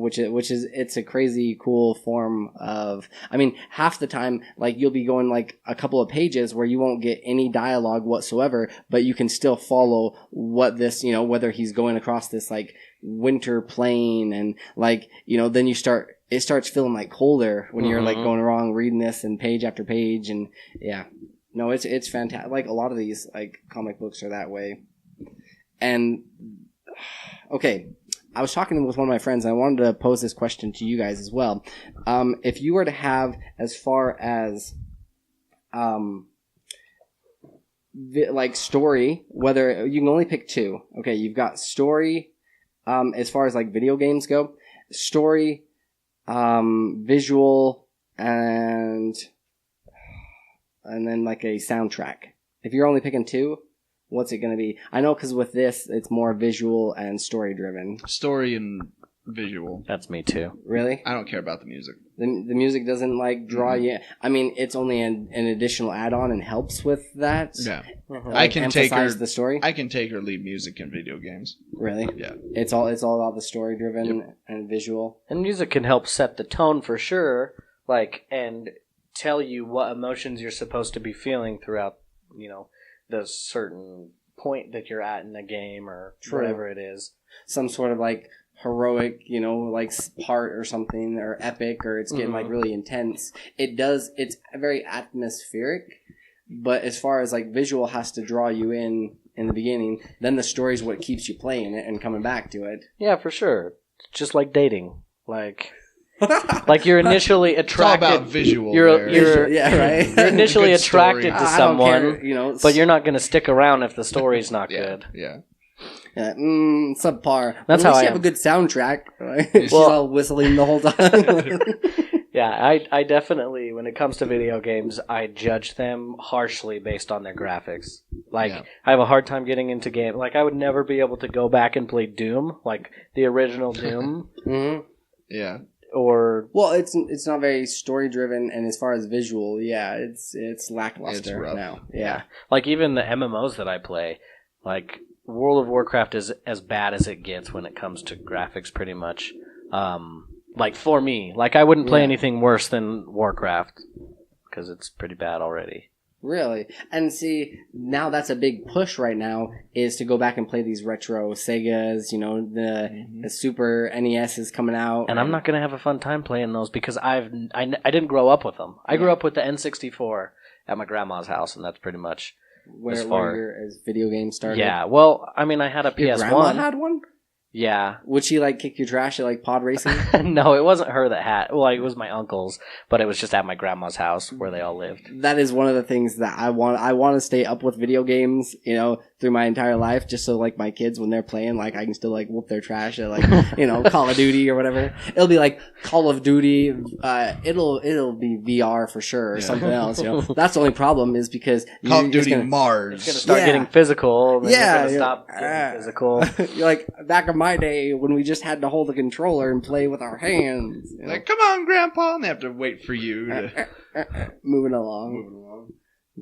Which is it's a crazy cool form of. I mean, half the time, like you'll be going like a couple of pages where you won't get any dialogue whatsoever, but you can still follow what this, whether he's going across this like winter plain and like, then it starts feeling like colder when you're like going along reading this and page after page. And yeah, no, it's fantastic. Like a lot of these like comic books are that way. And okay, I was talking with one of my friends and I wanted to pose this question to you guys as well. If you were to have, as far as like story, whether you can only pick 2. Okay, you've got story. As far as like video games go, story, visual, and then like a soundtrack. If you're only picking 2, what's it going to be? I know because with this, it's more visual and story driven. Story and visual. That's me too. Really? I don't care about the music. The music doesn't like draw you. I mean, it's only an additional add-on and helps with that. Yeah. Like, I can take her the story. I can take her lead music in video games. Really? Yeah. It's all about the story driven and visual. And music can help set the tone for sure, like and tell you what emotions you're supposed to be feeling throughout, the certain point that you're at in the game or whatever it is. Some sort of like heroic, like part or something, or epic, or it's getting like really intense. It's very atmospheric, but as far as like visual has to draw you in in the beginning, then the story's what keeps you playing it and coming back to it. Yeah, for sure. Just like dating. Like you're initially attracted. It's all about visual. Yeah, right. You're initially attracted to someone, care, but you're not going to stick around if the story's not good. Yeah. Subpar. That's how I you am. have a good soundtrack. Right? She's all whistling the whole time. Yeah, I definitely, when it comes to video games, I judge them harshly based on their graphics. I have a hard time getting into game. Like, I would never be able to go back and play Doom, like the original Doom. Mm-hmm. Yeah. Well, it's not very story driven, and as far as visual, it's lackluster It's rough. now. Yeah. Like even the MMOs that I play, like World of Warcraft is as bad as it gets when it comes to graphics, pretty much. Like for me, like I wouldn't play anything worse than Warcraft because it's pretty bad already. Really? And see, now that's a big push right now is to go back and play these retro Segas, the Super NES is coming out. And I'm not going to have a fun time playing those because I didn't grow up with them. I grew up with the N64 at my grandma's house, and that's pretty much where as video games started. Yeah, well, I mean, I had a PS1. Your grandma had one? Yeah. Would she kick your trash at pod racing? No, it wasn't her that had. Well, it was my uncle's, but it was just at my grandma's house where they all lived. That is one of the things that I want. I want to stay up with video games, through my entire life, just so my kids when they're playing, I can still whoop their trash at Call of Duty or whatever. It'll be Call of Duty. It'll be VR for sure or something else. That's the only problem is because Call of Duty Mars. It's gonna start getting physical. And then you're gonna stop getting physical. You're back in my day when we just had to hold the controller and play with our hands. Come on, Grandpa, and they have to wait for you to moving along.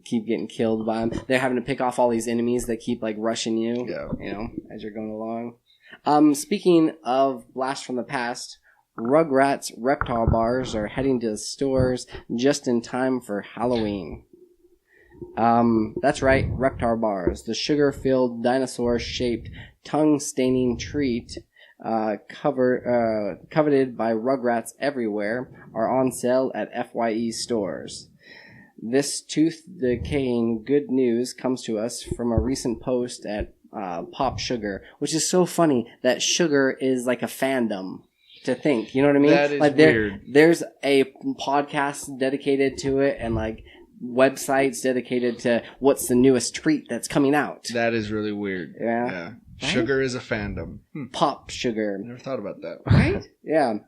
Keep getting killed by them. They're having to pick off all these enemies that keep rushing you. As you're going along. Speaking of Blast from the Past, Rugrats Reptar bars are heading to the stores just in time for Halloween. That's right, Reptar bars, the sugar-filled dinosaur-shaped tongue-staining treat coveted by Rugrats everywhere, are on sale at FYE stores. This tooth-decaying good news comes to us from a recent post at Pop Sugar, which is so funny that sugar is a fandom to think. You know what I mean? That is weird. There's a podcast dedicated to it and websites dedicated to what's the newest treat that's coming out. That is really weird. Yeah. Sugar is a fandom. Pop Sugar. Never thought about that. Right? Yeah.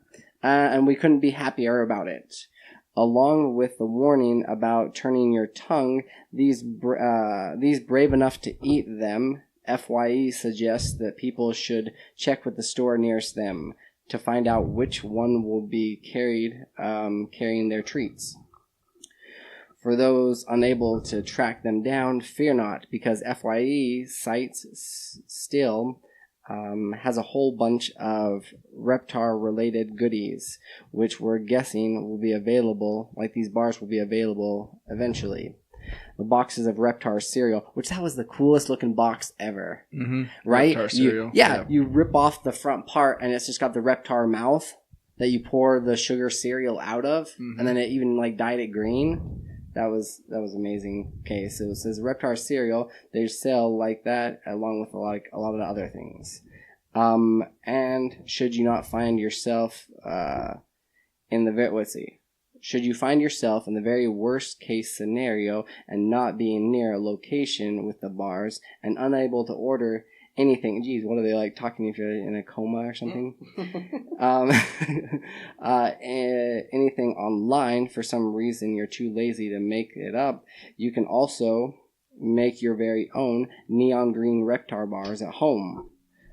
And we couldn't be happier about it. Along with the warning about turning your tongue, these brave enough to eat them, FYE suggests that people should check with the store nearest them to find out which one will be carrying their treats. For those unable to track them down, fear not, because FYE sites still has a whole bunch of Reptar-related goodies, which we're guessing will be available, these bars will be available eventually. The boxes of Reptar cereal, which that was the coolest looking box ever. Mm-hmm. Right? Reptar cereal. You rip off the front part and it's just got the Reptar mouth that you pour the sugar cereal out of, and then it even dyed it green. That was amazing. Okay, so it says Reptar cereal. They sell like that along with a lot of the other things. And should you not find yourself should you find yourself in the very worst case scenario and not being near a location with the bars and unable to order anything, geez, what are they talking if you're in a coma or something? Anything online for some reason you're too lazy to make it up, you can also make your very own neon green Reptar bars at home.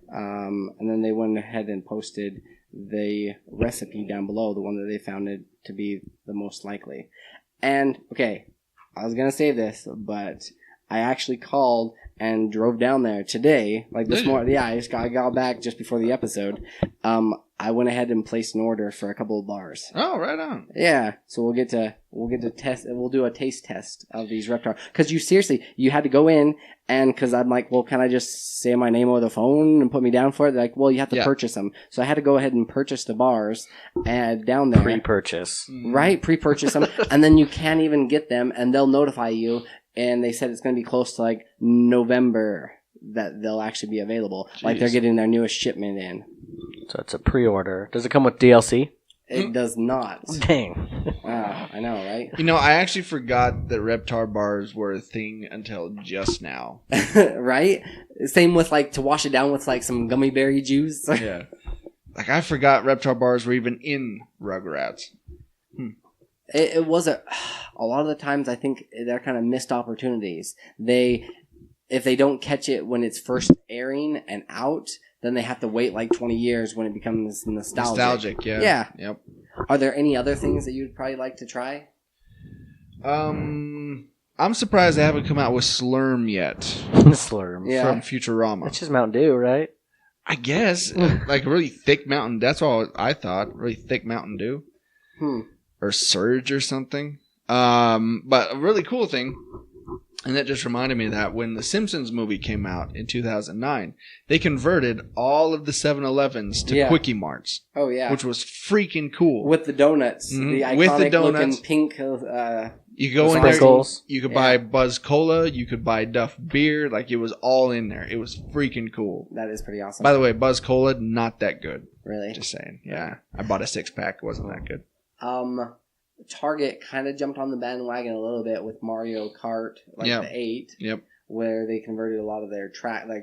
And then they went ahead and posted the recipe down below, the one that they found it to be the most likely. And, okay, I was going to say this, but I actually called and drove down there today, this morning. Yeah, I got back just before the episode. I went ahead and placed an order for a couple of bars. Oh, right on. Yeah, so we'll get to test. We'll do a taste test of these Reptar. Because you had to go in, and because I'm well, can I just say my name over the phone and put me down for it? They're well, you have to purchase them. So I had to go ahead and purchase the bars and down there. Pre-purchase. Right, pre-purchase them, and then you can't even get them, and they'll notify you. And they said it's going to be close to November. that they'll actually be available. Jeez. Like they're getting their newest shipment in. So it's a pre-order. Does it come with DLC? It does not. Dang. I know, right? You know, I actually forgot that Reptar bars were a thing until just now. Right? Same with like to wash it down with like some gummy berry juice. Yeah. Like I forgot Reptar bars were even in Rugrats. It was a lot of the times I think they're kind of missed opportunities. If they don't catch it when it's first airing and out, then they have to wait like 20 years when it becomes nostalgic. Yeah. Yeah. Yep. Are there any other things that you'd probably like to try? I'm surprised they haven't come out with Slurm yet Slurm. Yeah. from Futurama. That's just Mountain Dew, right? I guess like a really thick Mountain. That's all I thought. Really thick Mountain Dew. Or Surge or something. But a really cool thing, and that just reminded me of that when the Simpsons movie came out in 2009, they converted all of the 7-Elevens to Quickie Marts. Oh yeah, which was freaking cool. With the donuts, the iconic with the donuts, looking pink. You go in there, you could buy Buzz Cola, you could buy Duff beer, like it was all in there. It was freaking cool. That is pretty awesome. By the way, Buzz Cola, not that good. Really? Just saying. Yeah, I bought a 6-pack. It wasn't that good. Target kind of jumped on the bandwagon a little bit with Mario Kart, the 8. Yep. Where they converted a lot of their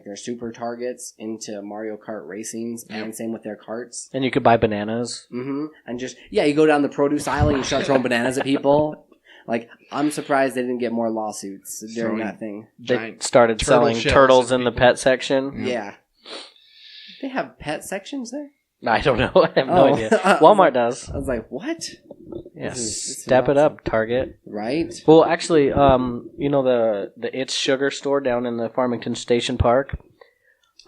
their super targets into Mario Kart racings, and same with their carts. And you could buy bananas. Mm-hmm. And just you go down the produce aisle and you start throwing bananas at people. Like, I'm surprised they didn't get more lawsuits during that thing. They started selling turtles in the pet section. Yeah. They have pet sections there? I don't know. I have no idea. Walmart does. I was like, what? Yeah, step it up, Target. Right? Well, actually, you know the It's Sugar store down in the Farmington Station Park?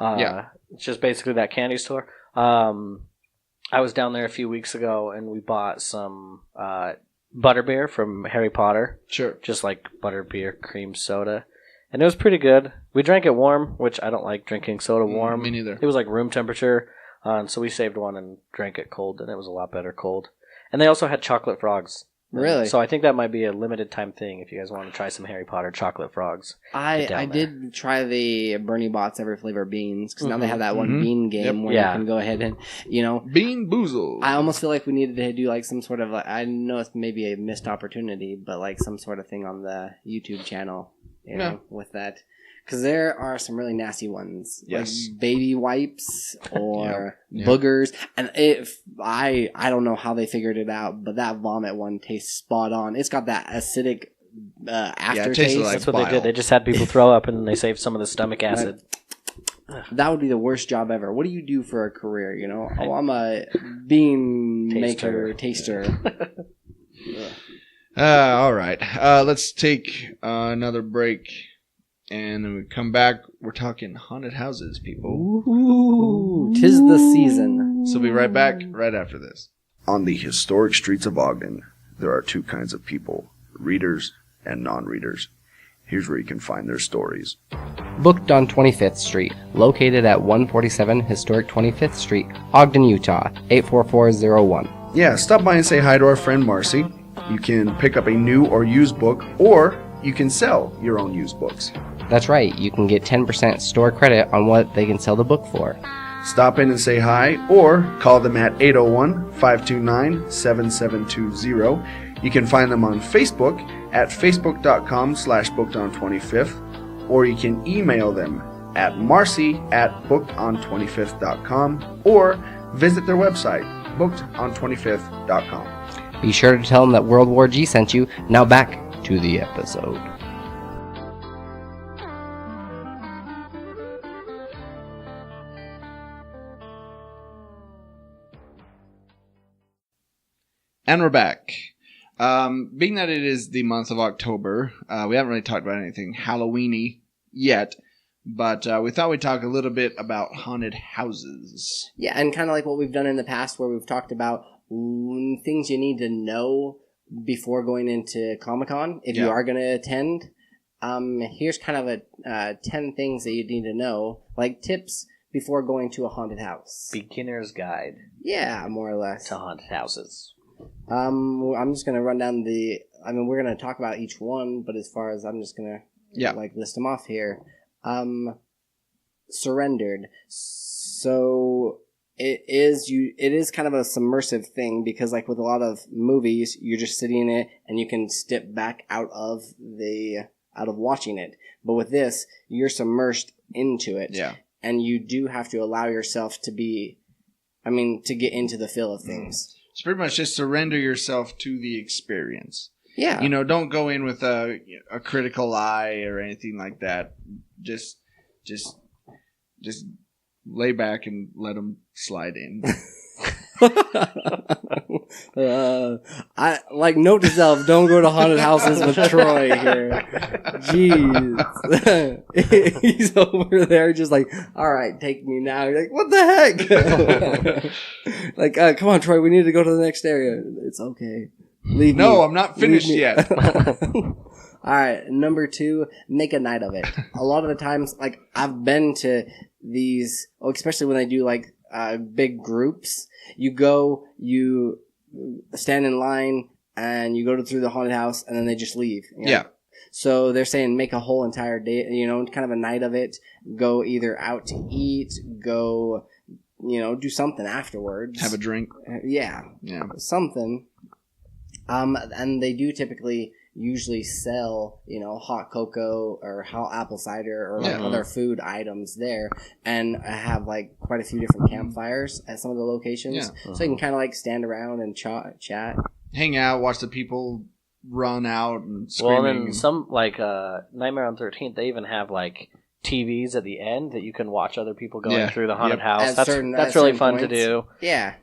It's just basically that candy store. I was down there a few weeks ago, and we bought some butterbeer from Harry Potter. Sure. Just like butterbeer cream soda. And it was pretty good. We drank it warm, which I don't like drinking soda warm. Me neither. It was like room temperature. So we saved one and drank it cold, and it was a lot better cold. And they also had chocolate frogs. Really? So I think that might be a limited time thing if you guys want to try some Harry Potter chocolate frogs. I did try the Bernie Bott's Every Flavor beans, because now they have that one bean game where you can go ahead and, Bean Boozled. I almost feel like we needed to do like some sort of, I know it's maybe a missed opportunity, but like some sort of thing on the YouTube channel, you know, with that. Because there are some really nasty ones, like baby wipes or boogers, and I don't know how they figured it out, but that vomit one tastes spot on. It's got that acidic aftertaste. Like that's what they did. They just had people throw up, and they saved some of the stomach acid. That would be the worst job ever. What do you do for a career? I'm a bean maker, taster. All right, let's take another break. And then we come back, we're talking haunted houses, people. Ooh, 'tis the season. So we'll be right back right after this. On the historic streets of Ogden, there are two kinds of people, readers and non-readers. Here's where you can find their stories. Booked on 25th Street, located at 147 Historic 25th Street, Ogden, Utah, 84401. Yeah, stop by and say hi to our friend Marcy. You can pick up a new or used book, or you can sell your own used books. That's right, you can get 10% store credit on what they can sell the book for. Stop in and say hi, or call them at 801-529-7720. You can find them on Facebook at facebook.com/bookedon25th, or you can email them at marcy@bookedon25th.com, or visit their website, bookedon25th.com. Be sure to tell them that World War G sent you. Now back to the episode. And we're back. Being that it is the month of October, we haven't really talked about anything Halloween-y yet, but we thought we'd talk a little bit about haunted houses. Yeah, and kind of like what we've done in the past where we've talked about things you need to know before going into Comic-Con, if you are going to attend. Here's kind of a 10 things that you need to know, like tips before going to a haunted house. Beginner's guide. Yeah, more or less. To haunted houses. I'm just going to run down we're going to talk about each one, but as far as I'm just going to list them off here. surrendered. So it is kind of a submersive thing because like with a lot of movies, you're just sitting in it and you can step back out of watching it. But with this, you're submersed into it. Yeah. And you do have to allow yourself to get into the feel of things. It's pretty much just surrender yourself to the experience. Yeah. Don't go in with a critical eye or anything like that. Just lay back and let them slide in. Note to self, don't go to haunted houses with Troy here. Jeez. He's over there just like, all right, take me now. You're like, what the heck? Come on, Troy, we need to go to the next area. It's okay. Leave me. I'm not finished yet. All right, number 2, make a night of it. A lot of the times, like, I've been to these, especially when they do, like, big groups. You go, you stand in line, and you go through the haunted house, and then they just leave. Yeah. So they're saying make a whole entire day, kind of a night of it. Go either out to eat, go, do something afterwards. Have a drink. Yeah. Something. And they do usually sell, hot cocoa or hot apple cider or other food items there, and have like quite a few different campfires at some of the locations. Yeah. So you can kind of like stand around and chat. Hang out, watch the people run out and screaming. Well, and then some, like Nightmare on 13th, they even have like TVs at the end that you can watch other people going through the haunted house. That's really fun to do. Yeah.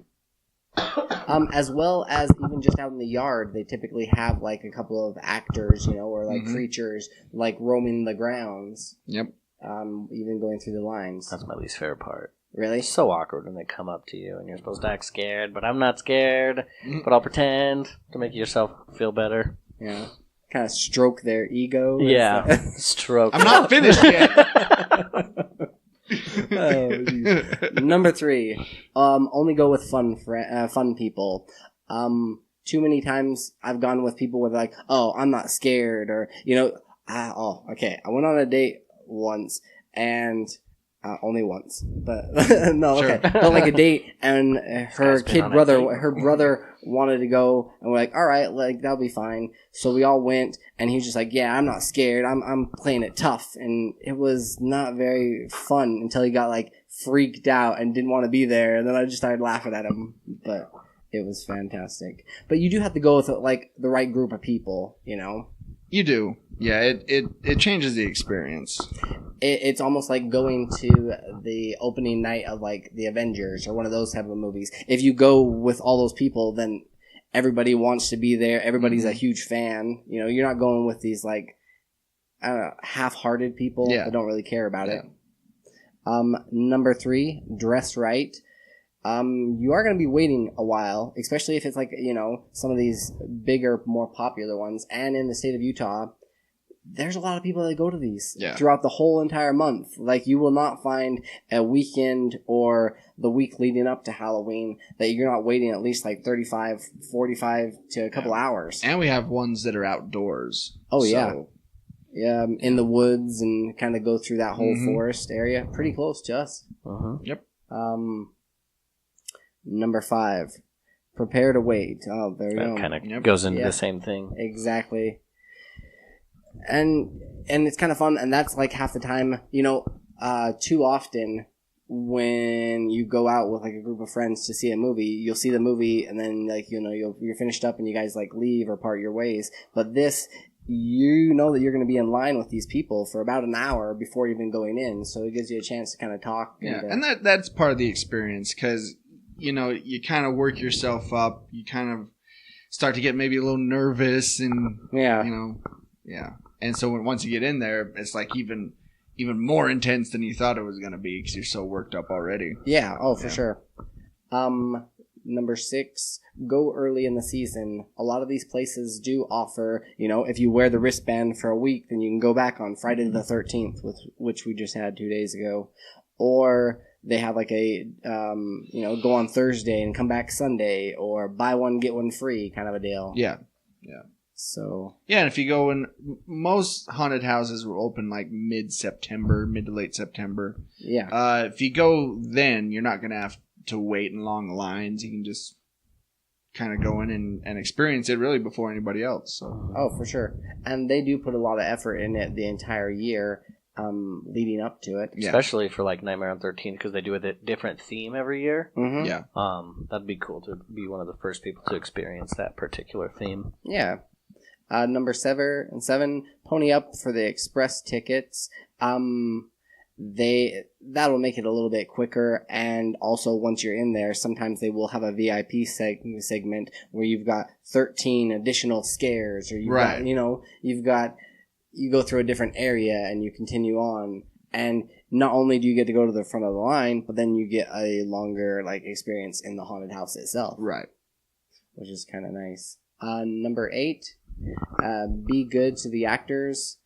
As well as even just out in the yard, they typically have like a couple of actors, or like creatures like roaming the grounds. Yep. Even going through the lines. That's my least favorite part. Really? It's so awkward when they come up to you and you're supposed to act scared, but I'm not scared, but I'll pretend to make yourself feel better. Yeah. Kind of stroke their ego. Yeah. Stroke. I'm not finished yet. Number 3, only go with fun people. Too many times I've gone with people with like, oh, I'm not scared, or okay. I went on a date once, and only once, but no, Sure. okay, but like a date, and her brother wanted to go, and we're like, all right, like that'll be fine. So we all went, and he was just like, yeah, I'm not scared. I'm playing it tough, and it was not very fun until he got like freaked out and didn't want to be there, and then I just started laughing at him. But it was fantastic. But you do have to go with like the right group of people, You do. Yeah, it changes the experience. It's almost like going to the opening night of like the Avengers or one of those type of movies. If you go with all those people, then everybody wants to be there. Everybody's a huge fan. You're not going with these like, I don't know, half-hearted people that don't really care about it. Number 3, dress right. You are going to be waiting a while, especially if it's like, some of these bigger, more popular ones. And in the state of Utah, there's a lot of people that go to these throughout the whole entire month. Like, you will not find a weekend or the week leading up to Halloween that you're not waiting at least like 35, 45 to a couple hours. And we have ones that are outdoors. Oh, yeah. Yeah, in the woods and kind of go through that whole forest area. Pretty close to us. Yep. Number 5, prepare to wait. Oh, there you go. That kind of goes into the same thing. Exactly. And it's kind of fun, and that's like half the time, too often when you go out with like a group of friends to see a movie, you'll see the movie and then like, you're finished up and you guys like leave or part your ways. But this, that you're going to be in line with these people for about an hour before even going in. So it gives you a chance to kind of talk. Yeah, and that's part of the experience because, you kind of work yourself up. You kind of start to get maybe a little nervous and, And so once you get in there, it's like even more intense than you thought it was going to be because you're so worked up already. Yeah. Oh, for sure. Number 6, go early in the season. A lot of these places do offer, if you wear the wristband for a week, then you can go back on Friday the 13th, which we just had 2 days ago. Or they have like a, go on Thursday and come back Sunday, or buy one, get one free kind of a deal. Yeah. Yeah. So yeah, and if you go in, most haunted houses will open like mid to late September. Yeah. If you go then, you're not gonna have to wait in long lines. You can just kind of go in and experience it really before anybody else. So. Oh, for sure. And they do put a lot of effort in it the entire year leading up to it. Yeah. Especially for like Nightmare on 13th because they do a different theme every year. Mm-hmm. Yeah. That'd be cool to be one of the first people to experience that particular theme. Yeah. Number 7, pony up for the express tickets. That'll make it a little bit quicker, and also once you're in there, sometimes they will have a VIP segment where you've got 13 additional scares, or you go through a different area and you continue on, and not only do you get to go to the front of the line, but then you get a longer experience in the haunted house itself, Right. which is kind of nice. Number 8. Be good to the actors,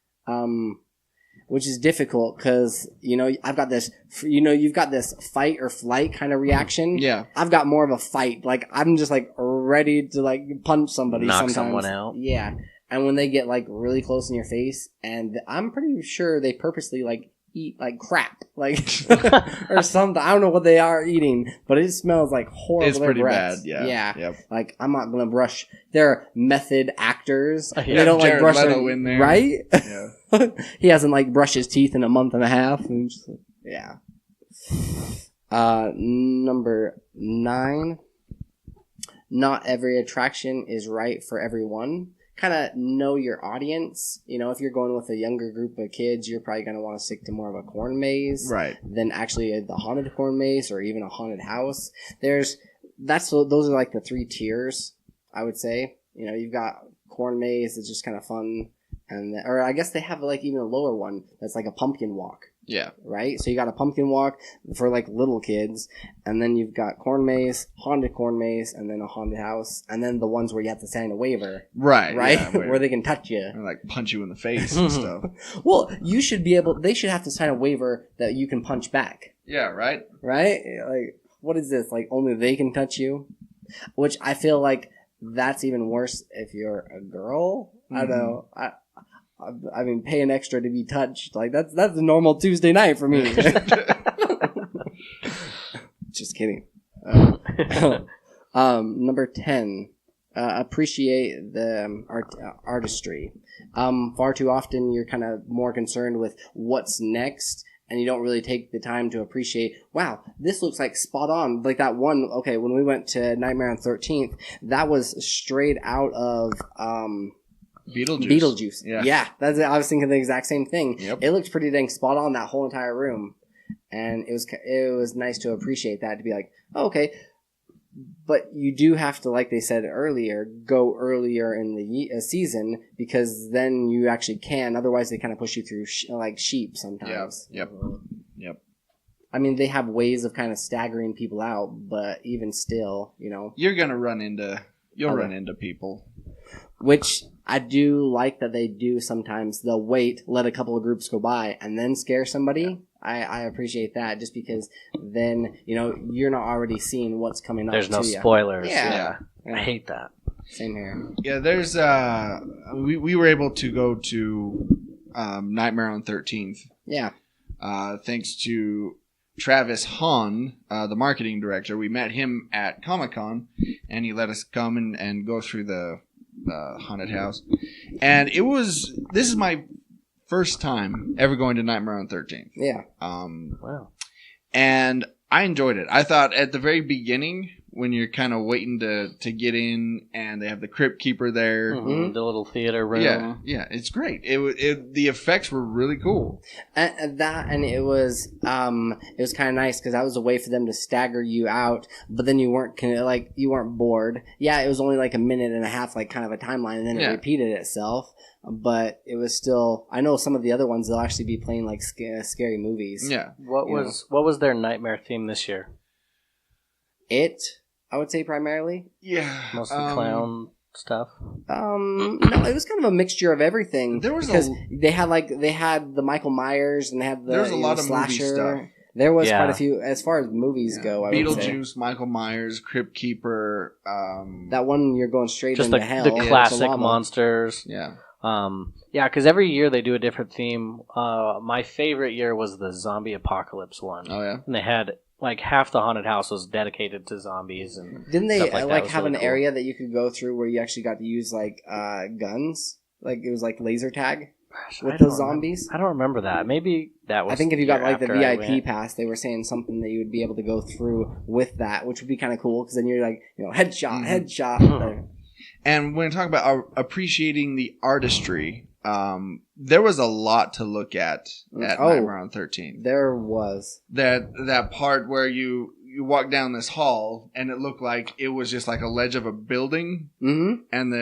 which is difficult because, I've got this, you've got this fight or flight kind of reaction. Yeah. I've got more of a fight. I'm just ready to punch somebody Knock sometimes. someone out. Yeah. And when they get really close in your face, and I'm pretty sure they purposely eat crap, or something. I don't know what they are eating, but it smells horrible. It's pretty breaths. bad, yeah. Yep. I'm not gonna brush. They're method actors. Yeah. They don't Jared brush Leto their, in there. right? Yeah. He hasn't brushed his teeth in a month and a half, and just yeah. Number 9. Not every attraction is right for everyone. Kind of know your audience. If you're going with a younger group of kids, you're probably going to want to stick to more of a corn maze, Right. than actually the haunted corn maze or even a haunted house. Those are the 3 tiers, I would say. You've got corn maze that's just kind of fun, or I guess they have even a lower one that's like a pumpkin walk. Yeah. Right? So you got a pumpkin walk for little kids, and then you've got corn maze, haunted corn maze, and then a haunted house, and then the ones where you have to sign a waiver. Right. Yeah, where where they can touch you. and punch you in the face and stuff. Well, they should have to sign a waiver that you can punch back. Yeah, right? Right? What is this? Only they can touch you? Which I feel that's even worse if you're a girl. Mm-hmm. I don't know. I mean, paying extra to be touched. That's a normal Tuesday night for me. Just kidding. Number 10. Appreciate the artistry. Far too often you're kind of more concerned with what's next, and you don't really take the time to appreciate, wow, this looks spot on. That one, when we went to Nightmare on 13th, that was straight out of... Beetlejuice. Yeah. That's it. I was thinking the exact same thing. Yep. It looked pretty dang spot on, that whole entire room, and it was nice to appreciate that, to be oh, okay. But you do have to, like they said earlier, go earlier in the season, because then you actually can. Otherwise, they kind of push you through sheep sometimes. Yep. I mean, they have ways of kind of staggering people out, but even still, You're gonna run into people. Which I do like that they do sometimes. They'll wait, let a couple of groups go by, and then scare somebody. I appreciate that, just because then, you're not already seeing what's coming up. There's no to you. spoilers. Yeah. I hate that. Same here. Yeah, there's we were able to go to Nightmare on 13th. Yeah. Thanks to Travis Hahn, the marketing director. We met him at Comic-Con, and he let us come and go through the haunted house. And this is my first time ever going to Nightmare on 13th. Yeah. Wow. And I enjoyed it. I thought at the very beginning, when you're kind of waiting to get in, and they have the Crypt Keeper there. Mm-hmm. The little theater room. Yeah, it's great. The effects were really cool. And it was kind of nice, because that was a way for them to stagger you out, but then you weren't you weren't bored. Yeah, it was only a minute and a half, kind of a timeline, and then it repeated itself. But it was still. I know some of the other ones, they'll actually be playing scary movies. Yeah. What was their nightmare theme this year? I would say primarily. Yeah. Mostly clown stuff. No, it was kind of a mixture of everything. There was they had the Michael Myers, and they had the there was a lot of slasher. movie stuff. There was quite a few, as far as movies go, I would say. Beetlejuice, Michael Myers, Crypt Keeper. That one, you're going straight into hell. Just the classic monsters. Yeah. Because every year they do a different theme. My favorite year was the zombie apocalypse one. Oh, yeah? And they had, like, half the haunted house was dedicated to zombies. And didn't they, have an area that you could go through where you actually got to use, like, guns? Like, it was like laser tag? With those zombies? I don't remember that. Maybe that was. I think if you got like the VIP pass, they were saying something that you would be able to go through with that, which would be kind of cool because then you're like, headshot. And when talking about appreciating the artistry, there was a lot to look at Nightmare on 13th. There was that part where you walk down this hall and it looked like it was just like a ledge of a building, and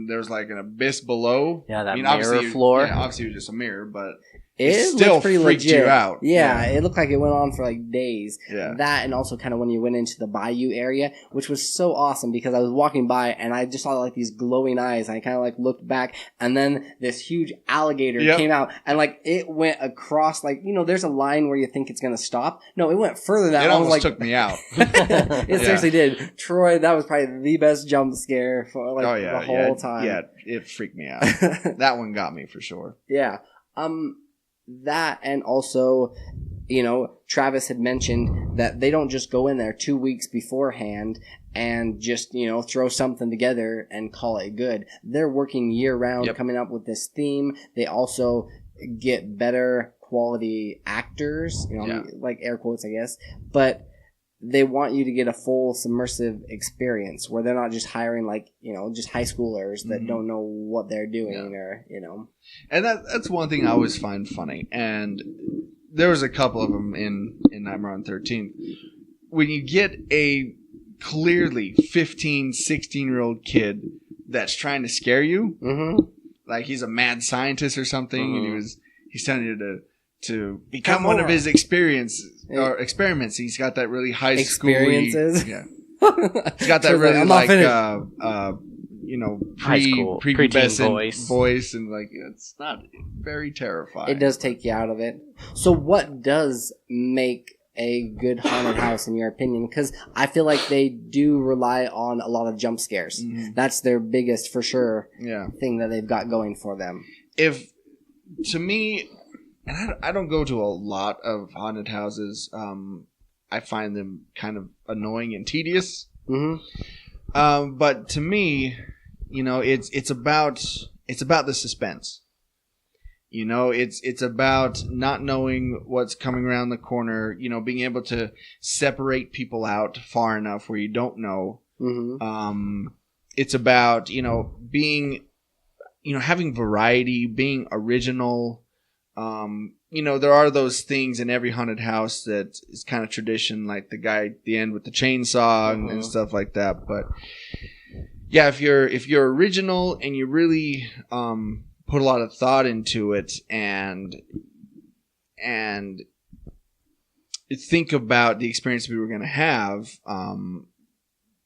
there's like an abyss below. Yeah, that mirror floor. Yeah, obviously it was just a mirror, but it still pretty freaked legit. you out. Yeah, it looked like it went on for like days. Yeah. That, and also kind of when you went into the bayou area, which was so awesome because I was walking by and I just saw like these glowing eyes. And I kind of like looked back, and then this huge alligator came out, and like it went across, like, there's a line where you think it's gonna stop. No, it went further than that. It almost took me out. It seriously did. Troy, that was probably the best jump scare for like the whole time. Yeah, it freaked me out. That one got me for sure. Yeah. That, and also, Travis had mentioned that they don't just go in there 2 weeks beforehand and just, throw something together and call it good. They're working year round coming up with this theme. They also get better quality actors, like air quotes, I guess, but they want you to get a full submersive experience where they're not just hiring just high schoolers that don't know what they're doing or. And that's one thing I always find funny. And there was a couple of them in Nightmare on 13th. When you get a clearly 15, 16-year-old kid that's trying to scare you, like he's a mad scientist or something, and he's telling you to become one of his experiments. He's got that really high experiences. Yeah, he's got that really prepubescent voice, and like it's not very terrifying. It does take you out of it. So, what does make a good haunted house in your opinion? Because I feel like they do rely on a lot of jump scares. That's their biggest, for sure, thing that they've got going for them. To me. And I don't go to a lot of haunted houses. I find them kind of annoying and tedious. But to me, it's about the suspense. It's about not knowing what's coming around the corner. Being able to separate people out far enough where you don't know. It's about being having variety, being original. There are those things in every haunted house that is kind of tradition, like the guy at the end with the chainsaw and stuff like that. But yeah, if you're original and you really put a lot of thought into it and think about the experience we were going to have,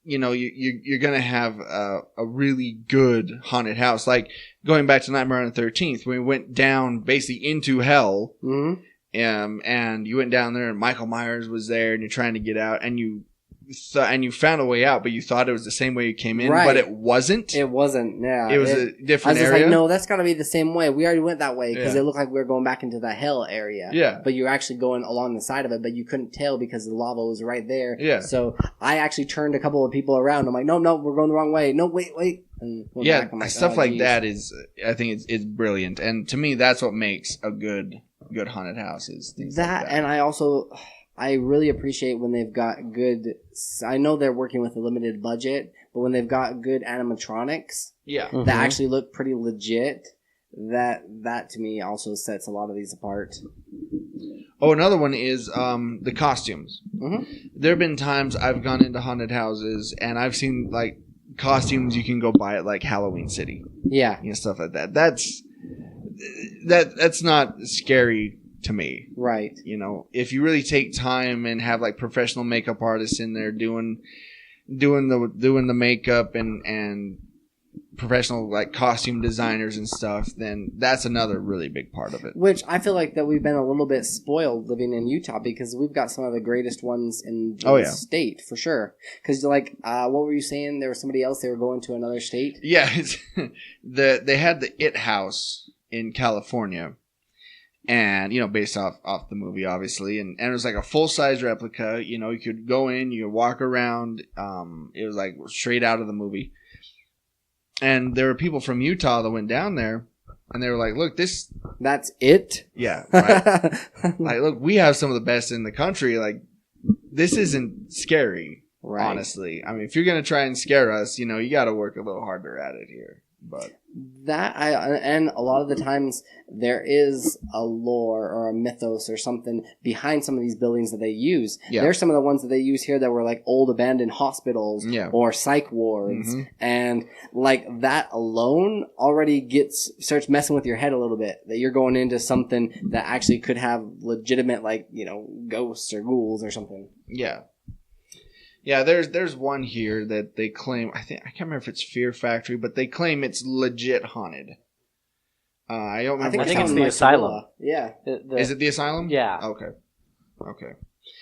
you're going to have a really good haunted house. Like going back to Nightmare on the 13th, when we went down basically into hell, and you went down there and Michael Myers was there and you're trying to get out and you found a way out, but you thought it was the same way you came in, but it wasn't. It wasn't, yeah. It was a different area. I was like, no, that's got to be the same way. We already went that way because it looked like we were going back into the hell area. Yeah. But you're actually going along the side of it, but you couldn't tell because the lava was right there. Yeah. So I actually turned a couple of people around. I'm like, no, we're going the wrong way. No, wait. And back. I'm like, stuff like that is, I think it's brilliant. And to me, that's what makes a good haunted house is things like that. And I really appreciate when they've got good. I know they're working with a limited budget, but when they've got good animatronics, that actually look pretty legit. That to me also sets a lot of these apart. Oh, another one is the costumes. There have been times I've gone into haunted houses and I've seen like costumes you can go buy at like Halloween City. Yeah, stuff like that. That's not scary to me. Right. If you really take time and have like professional makeup artists in there doing the makeup and professional like costume designers and stuff, then that's another really big part of it. Which I feel like that we've been a little bit spoiled living in Utah because we've got some of the greatest ones in the state for sure. Because like, what were you saying? There was somebody else. They were going to another state. Yeah, they had the It House in California, and based off the movie, obviously, and it was like a full size replica. You could go in, you could walk around. It was like straight out of the movie. And there were people from Utah that went down there, and they were like, look, that's it? Yeah, right? Like, look, we have some of the best in the country. Like, this isn't scary, honestly. I mean, if you're going to try and scare us, you got to work a little harder at it here. But and a lot of the times there is a lore or a mythos or something behind some of these buildings that they use. Yeah. There's some of the ones that they use here that were like old abandoned hospitals or psych wards, and like that alone already starts messing with your head a little bit. That you're going into something that actually could have legitimate ghosts or ghouls or something. Yeah. Yeah, there's one here that they claim. I can't remember if it's Fear Factory, but they claim it's legit haunted. I don't remember. I think it's the Asylum. Yeah. Is it the Asylum? Yeah. Okay.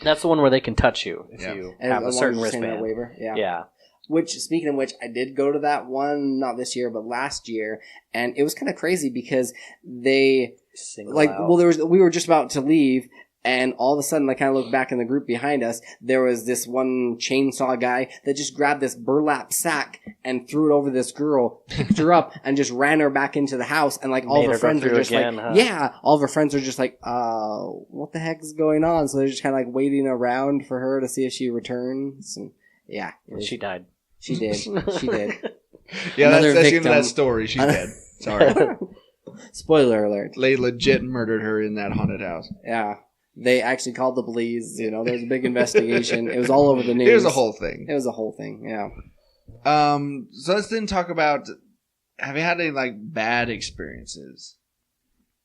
That's the one where they can touch you if you have a certain wristband. Waiver. Yeah. Which, speaking of which, I did go to that one, not this year, but last year, and it was kind of crazy because they we were just about to leave. And all of a sudden, I kind of looked back in the group behind us. There was this one chainsaw guy that just grabbed this burlap sack and threw it over this girl, picked her up, and just ran her back into the house. And all of her friends were just all of her friends were just like, what the heck is going on? So they're just kind of waiting around for her to see if she returns. And she died. She did. She did. Yeah, that's the end of that story. She's dead. Sorry. Spoiler alert. They legit murdered her in that haunted house. Yeah. They actually called the police. There was a big investigation. It was all over the news. It was a whole thing. Yeah. So let's then talk about, have you had any bad experiences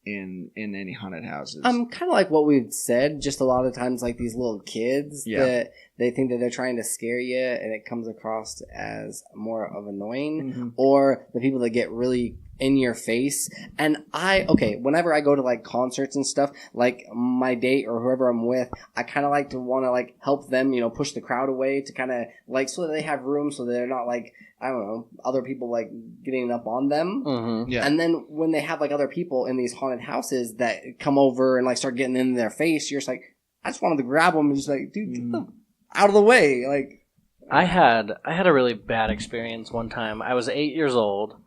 in any haunted houses? Kind of like what we've said. Just a lot of times, these little kids that they think that they're trying to scare you, and it comes across as more of annoying, or the people that get really in your face. And whenever I go to concerts and stuff, my date or whoever I'm with, I kind of like to want to help them, push the crowd away to kind of so that they have room, so that they're not I don't know, other people getting up on them. Mm-hmm. Yeah. And then when they have other people in these haunted houses that come over and start getting in their face, you're just I just wanted to grab them and just dude, get them out of the way. I had a really bad experience one time. I was 8 years old.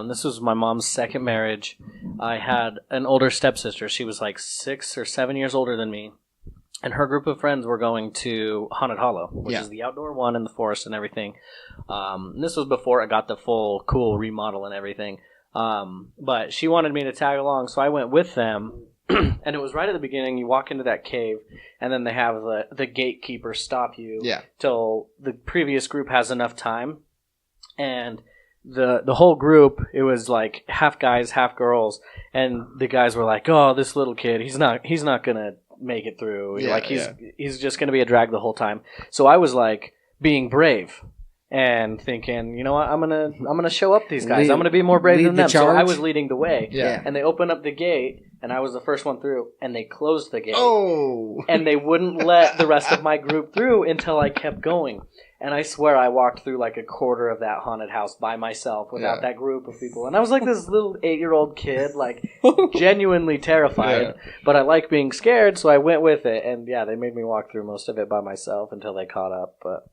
This was my mom's second marriage. I had an older stepsister. She was 6 or 7 years older than me. And her group of friends were going to Haunted Hollow, which is the outdoor one in the forest and everything. And this was before I got the full cool remodel and everything. But she wanted me to tag along, so I went with them. And it was right at the beginning. You walk into that cave, and then they have the gatekeeper stop you till the previous group has enough time. And the whole group, it was half guys, half girls, and the guys were like, "Oh, this little kid, he's not gonna make it through. He's just gonna be a drag the whole time." So I was being brave and thinking, you know what, I'm gonna show up these guys. I'm gonna be more brave than them. So I was leading the way. Yeah. And they opened up the gate, and I was the first one through, and they closed the gate. Oh. And they wouldn't let the rest of my group through until I kept going. And I swear I walked through a quarter of that haunted house by myself without that group of people. And I was this little 8-year-old kid, genuinely terrified. Yeah. But I like being scared, so I went with it. And they made me walk through most of it by myself until they caught up. But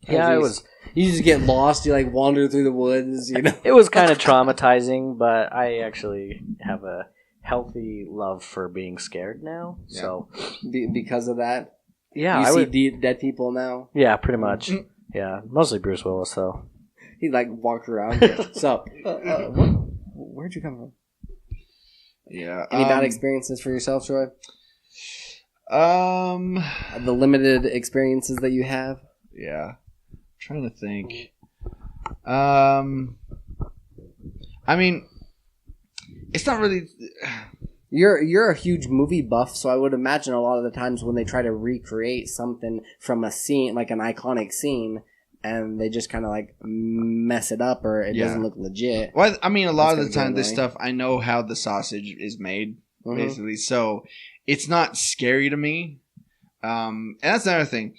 it was... You just get lost, you wander through the woods, It was kind of traumatizing, but I actually have a healthy love for being scared now. Yeah. So because of that? Yeah, you see dead people now? Yeah, pretty much. Yeah, mostly Bruce Willis, though. He walked around. So, where'd you come from? Yeah. Any bad experiences for yourself, Troy? The limited experiences that you have? Yeah. I'm trying to think. I mean, it's not really... You're a huge movie buff, so I would imagine a lot of the times when they try to recreate something from a scene, an iconic scene, and they just kind of like mess it up or it doesn't look legit. Well, I mean, a lot of the time, this stuff, I know how the sausage is made, basically. So it's not scary to me. And that's another thing.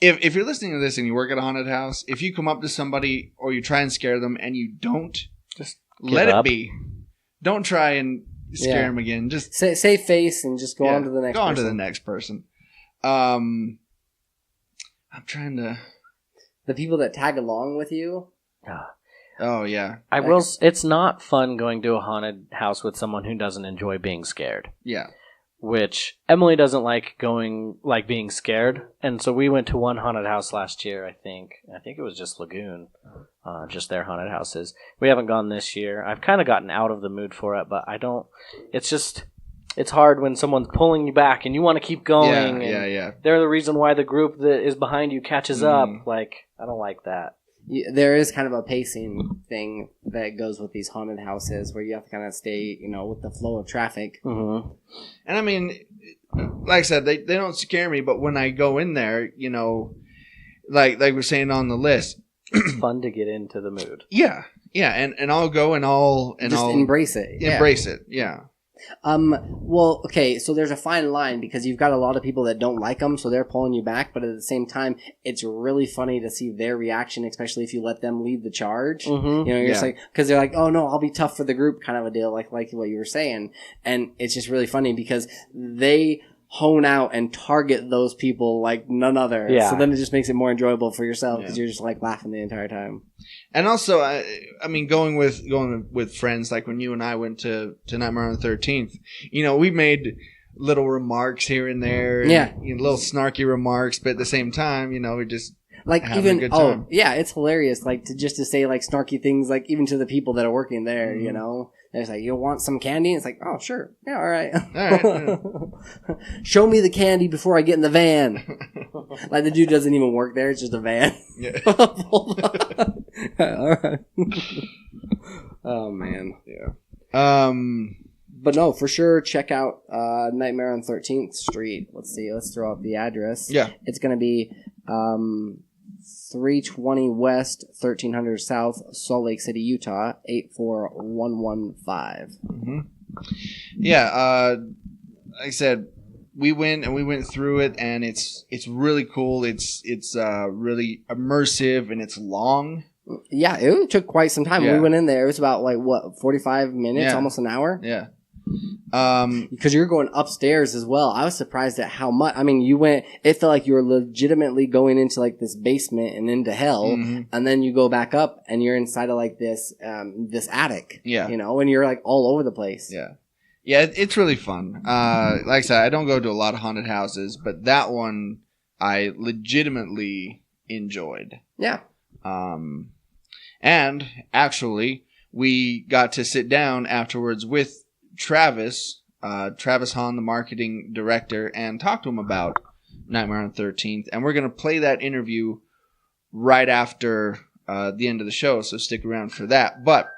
If you're listening to this and you work at a haunted house, if you come up to somebody or you try and scare them and you don't, just let it be. Don't try and scare them again. Just save face and just go on to the next person. Go on to the next person. I'm trying to... The people that tag along with you? Oh, yeah. It's not fun going to a haunted house with someone who doesn't enjoy being scared. Yeah. Which Emily doesn't like being scared, and so we went to one haunted house last year. I think it was just Lagoon, just their haunted houses. We haven't gone this year. I've kind of gotten out of the mood for it, but I don't. It's hard when someone's pulling you back and you want to keep going. Yeah. They're the reason why the group that is behind you catches up. Like, I don't like that. There is kind of a pacing thing that goes with these haunted houses where you have to kind of stay, with the flow of traffic. Mm-hmm. And I mean, like I said, they don't scare me, but when I go in there, like we're saying on the list, it's fun to get into the mood. Yeah, and I'll go and I'll embrace it. Embrace it. Yeah. Well, okay, so there's a fine line because you've got a lot of people that don't like them, so they're pulling you back, but at the same time, it's really funny to see their reaction, especially if you let them lead the charge. Mm-hmm. You're just like, because they're like, oh no, I'll be tough for the group kind of a deal, like what you were saying. And it's just really funny because they hone out and target those people like none other. Yeah. So then it just makes it more enjoyable for yourself because you're just like laughing the entire time. And also, I mean, going with friends, like when you and I went to Nightmare on the 13th, we made little remarks here and there. And, little snarky remarks, but at the same time, we just like having a good time. It's hilarious. Like to say like snarky things, like even to the people that are working there, It's like, you want some candy? It's like, oh, sure. Yeah, all right. Yeah. Show me the candy before I get in the van. Like, the dude doesn't even work there. It's just a van. Yeah. All right. Oh, man. Yeah. But no, for sure, check out Nightmare on 13th Street. Let's see. Let's throw out the address. Yeah. It's going to be 320 West, 1300 South, Salt Lake City, Utah, 84115. Mm-hmm. Yeah, like I said, we went through it, and it's really cool. It's really immersive, and it's long. Yeah, it took quite some time. Yeah. We went in there. It was about 45 minutes, almost an hour. Yeah. Because you're going upstairs as well. I was surprised at how much. I mean, it felt like you were legitimately going into like this basement and into hell, and then you go back up and you're inside of like this attic. Yeah. And you're like all over the place. Yeah. Yeah, it's really fun. Like I said, I don't go to a lot of haunted houses, but that one I legitimately enjoyed. Yeah. And actually, we got to sit down afterwards with Travis Hahn, the marketing director, and talk to him about Nightmare on the 13th. And we're going to play that interview right after the end of the show, so stick around for that. But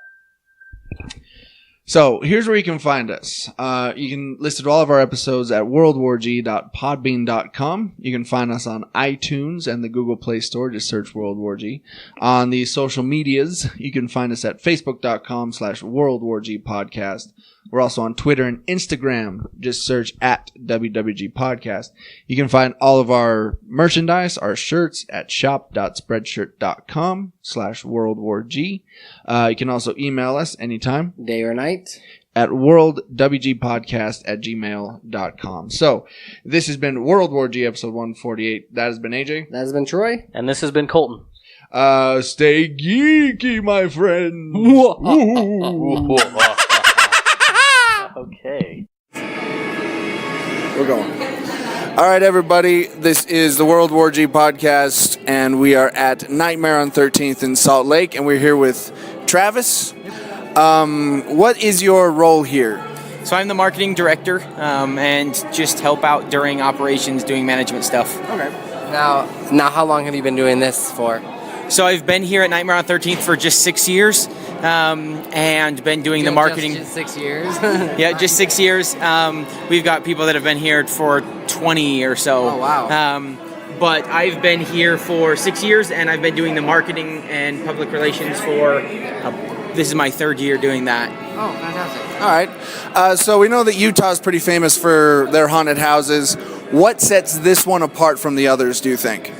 so here's where you can find us. You can listen to all of our episodes at worldwarg.podbean.com. You can find us on iTunes and the Google Play Store. Just search World War G. On the social medias, you can find us at facebook.com/WorldWarG podcast. We're also on Twitter and Instagram. Just search at WWG Podcast. You can find all of our merchandise, our shirts, at shop.spreadshirt.com/WorldWarG. You can also email us anytime, day or night, at worldwgpodcast@gmail.com. So, this has been World War G episode 148. That has been AJ. That has been Troy. And this has been Colton. Stay geeky, my friend. Okay. We're going. All right, everybody. This is the World War G podcast, and we are at Nightmare on 13th in Salt Lake, and we're here with Travis. What is your role here? So I'm the marketing director, and just help out during operations, doing management stuff. Okay. Now, how long have you been doing this for? So I've been here at Nightmare on 13th for just 6 years, and been doing the marketing. Just 6 years? Yeah, just 6 years. We've got people that have been here for 20 or so. Oh, wow. but I've been here for 6 years, and I've been doing the marketing and public relations for. This is my 3rd year doing that. Oh, fantastic! All right. So we know that Utah's pretty famous for their haunted houses. What sets this one apart from the others, do you think?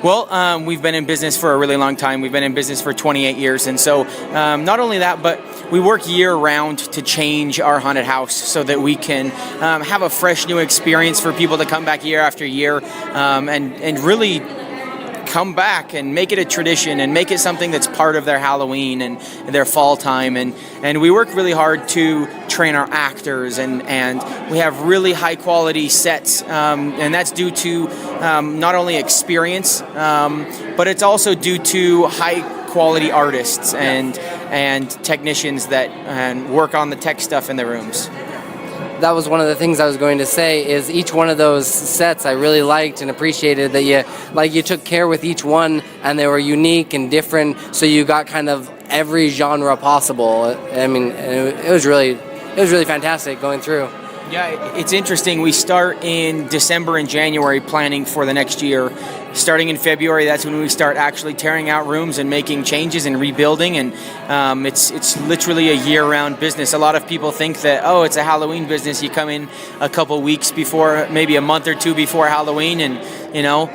Well, we've been in business for a really long time. We've been in business for 28 years. And so not only that, but we work year-round to change our haunted house so that we can have a fresh new experience for people to come back year after year and really come back and make it a tradition and make it something that's part of their Halloween and their fall time. And we work really hard to train our actors and we have really high quality sets. And that's due to not only experience, but it's also due to high quality artists and technicians that work on the tech stuff in the rooms. That was one of the things I was going to say, is each one of those sets I really liked and appreciated that you took care with each one, and they were unique and different, so you got kind of every genre possible. I mean, it was really fantastic going through. Yeah, it's interesting. We start in December and January planning for the next year. Starting in February, that's when we start actually tearing out rooms and making changes and rebuilding. And it's literally a year-round business. A lot of people think that, oh, it's a Halloween business. You come in a couple weeks before, maybe a month or two before Halloween, and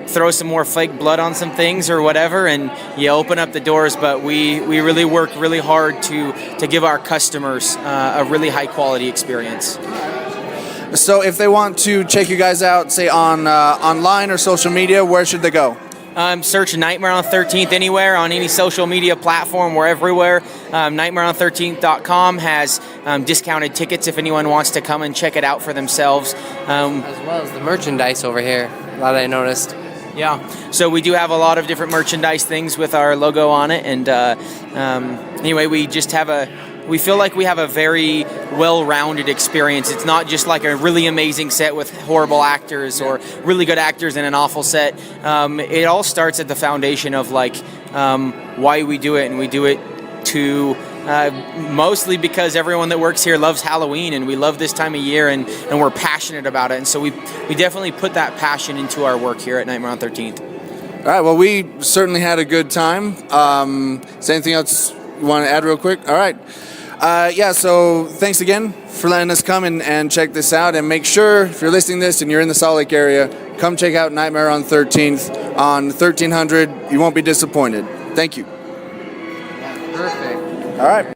throw some more fake blood on some things or whatever, and you open up the doors. But we really work really hard to give our customers a really high quality experience. So if they want to check you guys out, say on online or social media, where should they go? Search Nightmare on 13th anywhere on any social media platform. We're everywhere. NightmareOn13th.com has discounted tickets if anyone wants to come and check it out for themselves. As well as the merchandise over here, that I noticed. Yeah, so we do have a lot of different merchandise things with our logo on it, and anyway, we feel like we have a very well-rounded experience. It's not just like a really amazing set with horrible actors or really good actors in an awful set. It all starts at the foundation of why we do it, and we do it to mostly because everyone that works here loves Halloween, and we love this time of year, and we're passionate about it. And so we definitely put that passion into our work here at Nightmare on 13th. All right, well, we certainly had a good time. Is there anything else you want to add real quick? All right. So thanks again for letting us come and check this out. And make sure, if you're listening to this and you're in the Salt Lake area, come check out Nightmare on 13th on 1300. You won't be disappointed. Thank you. Perfect. All right.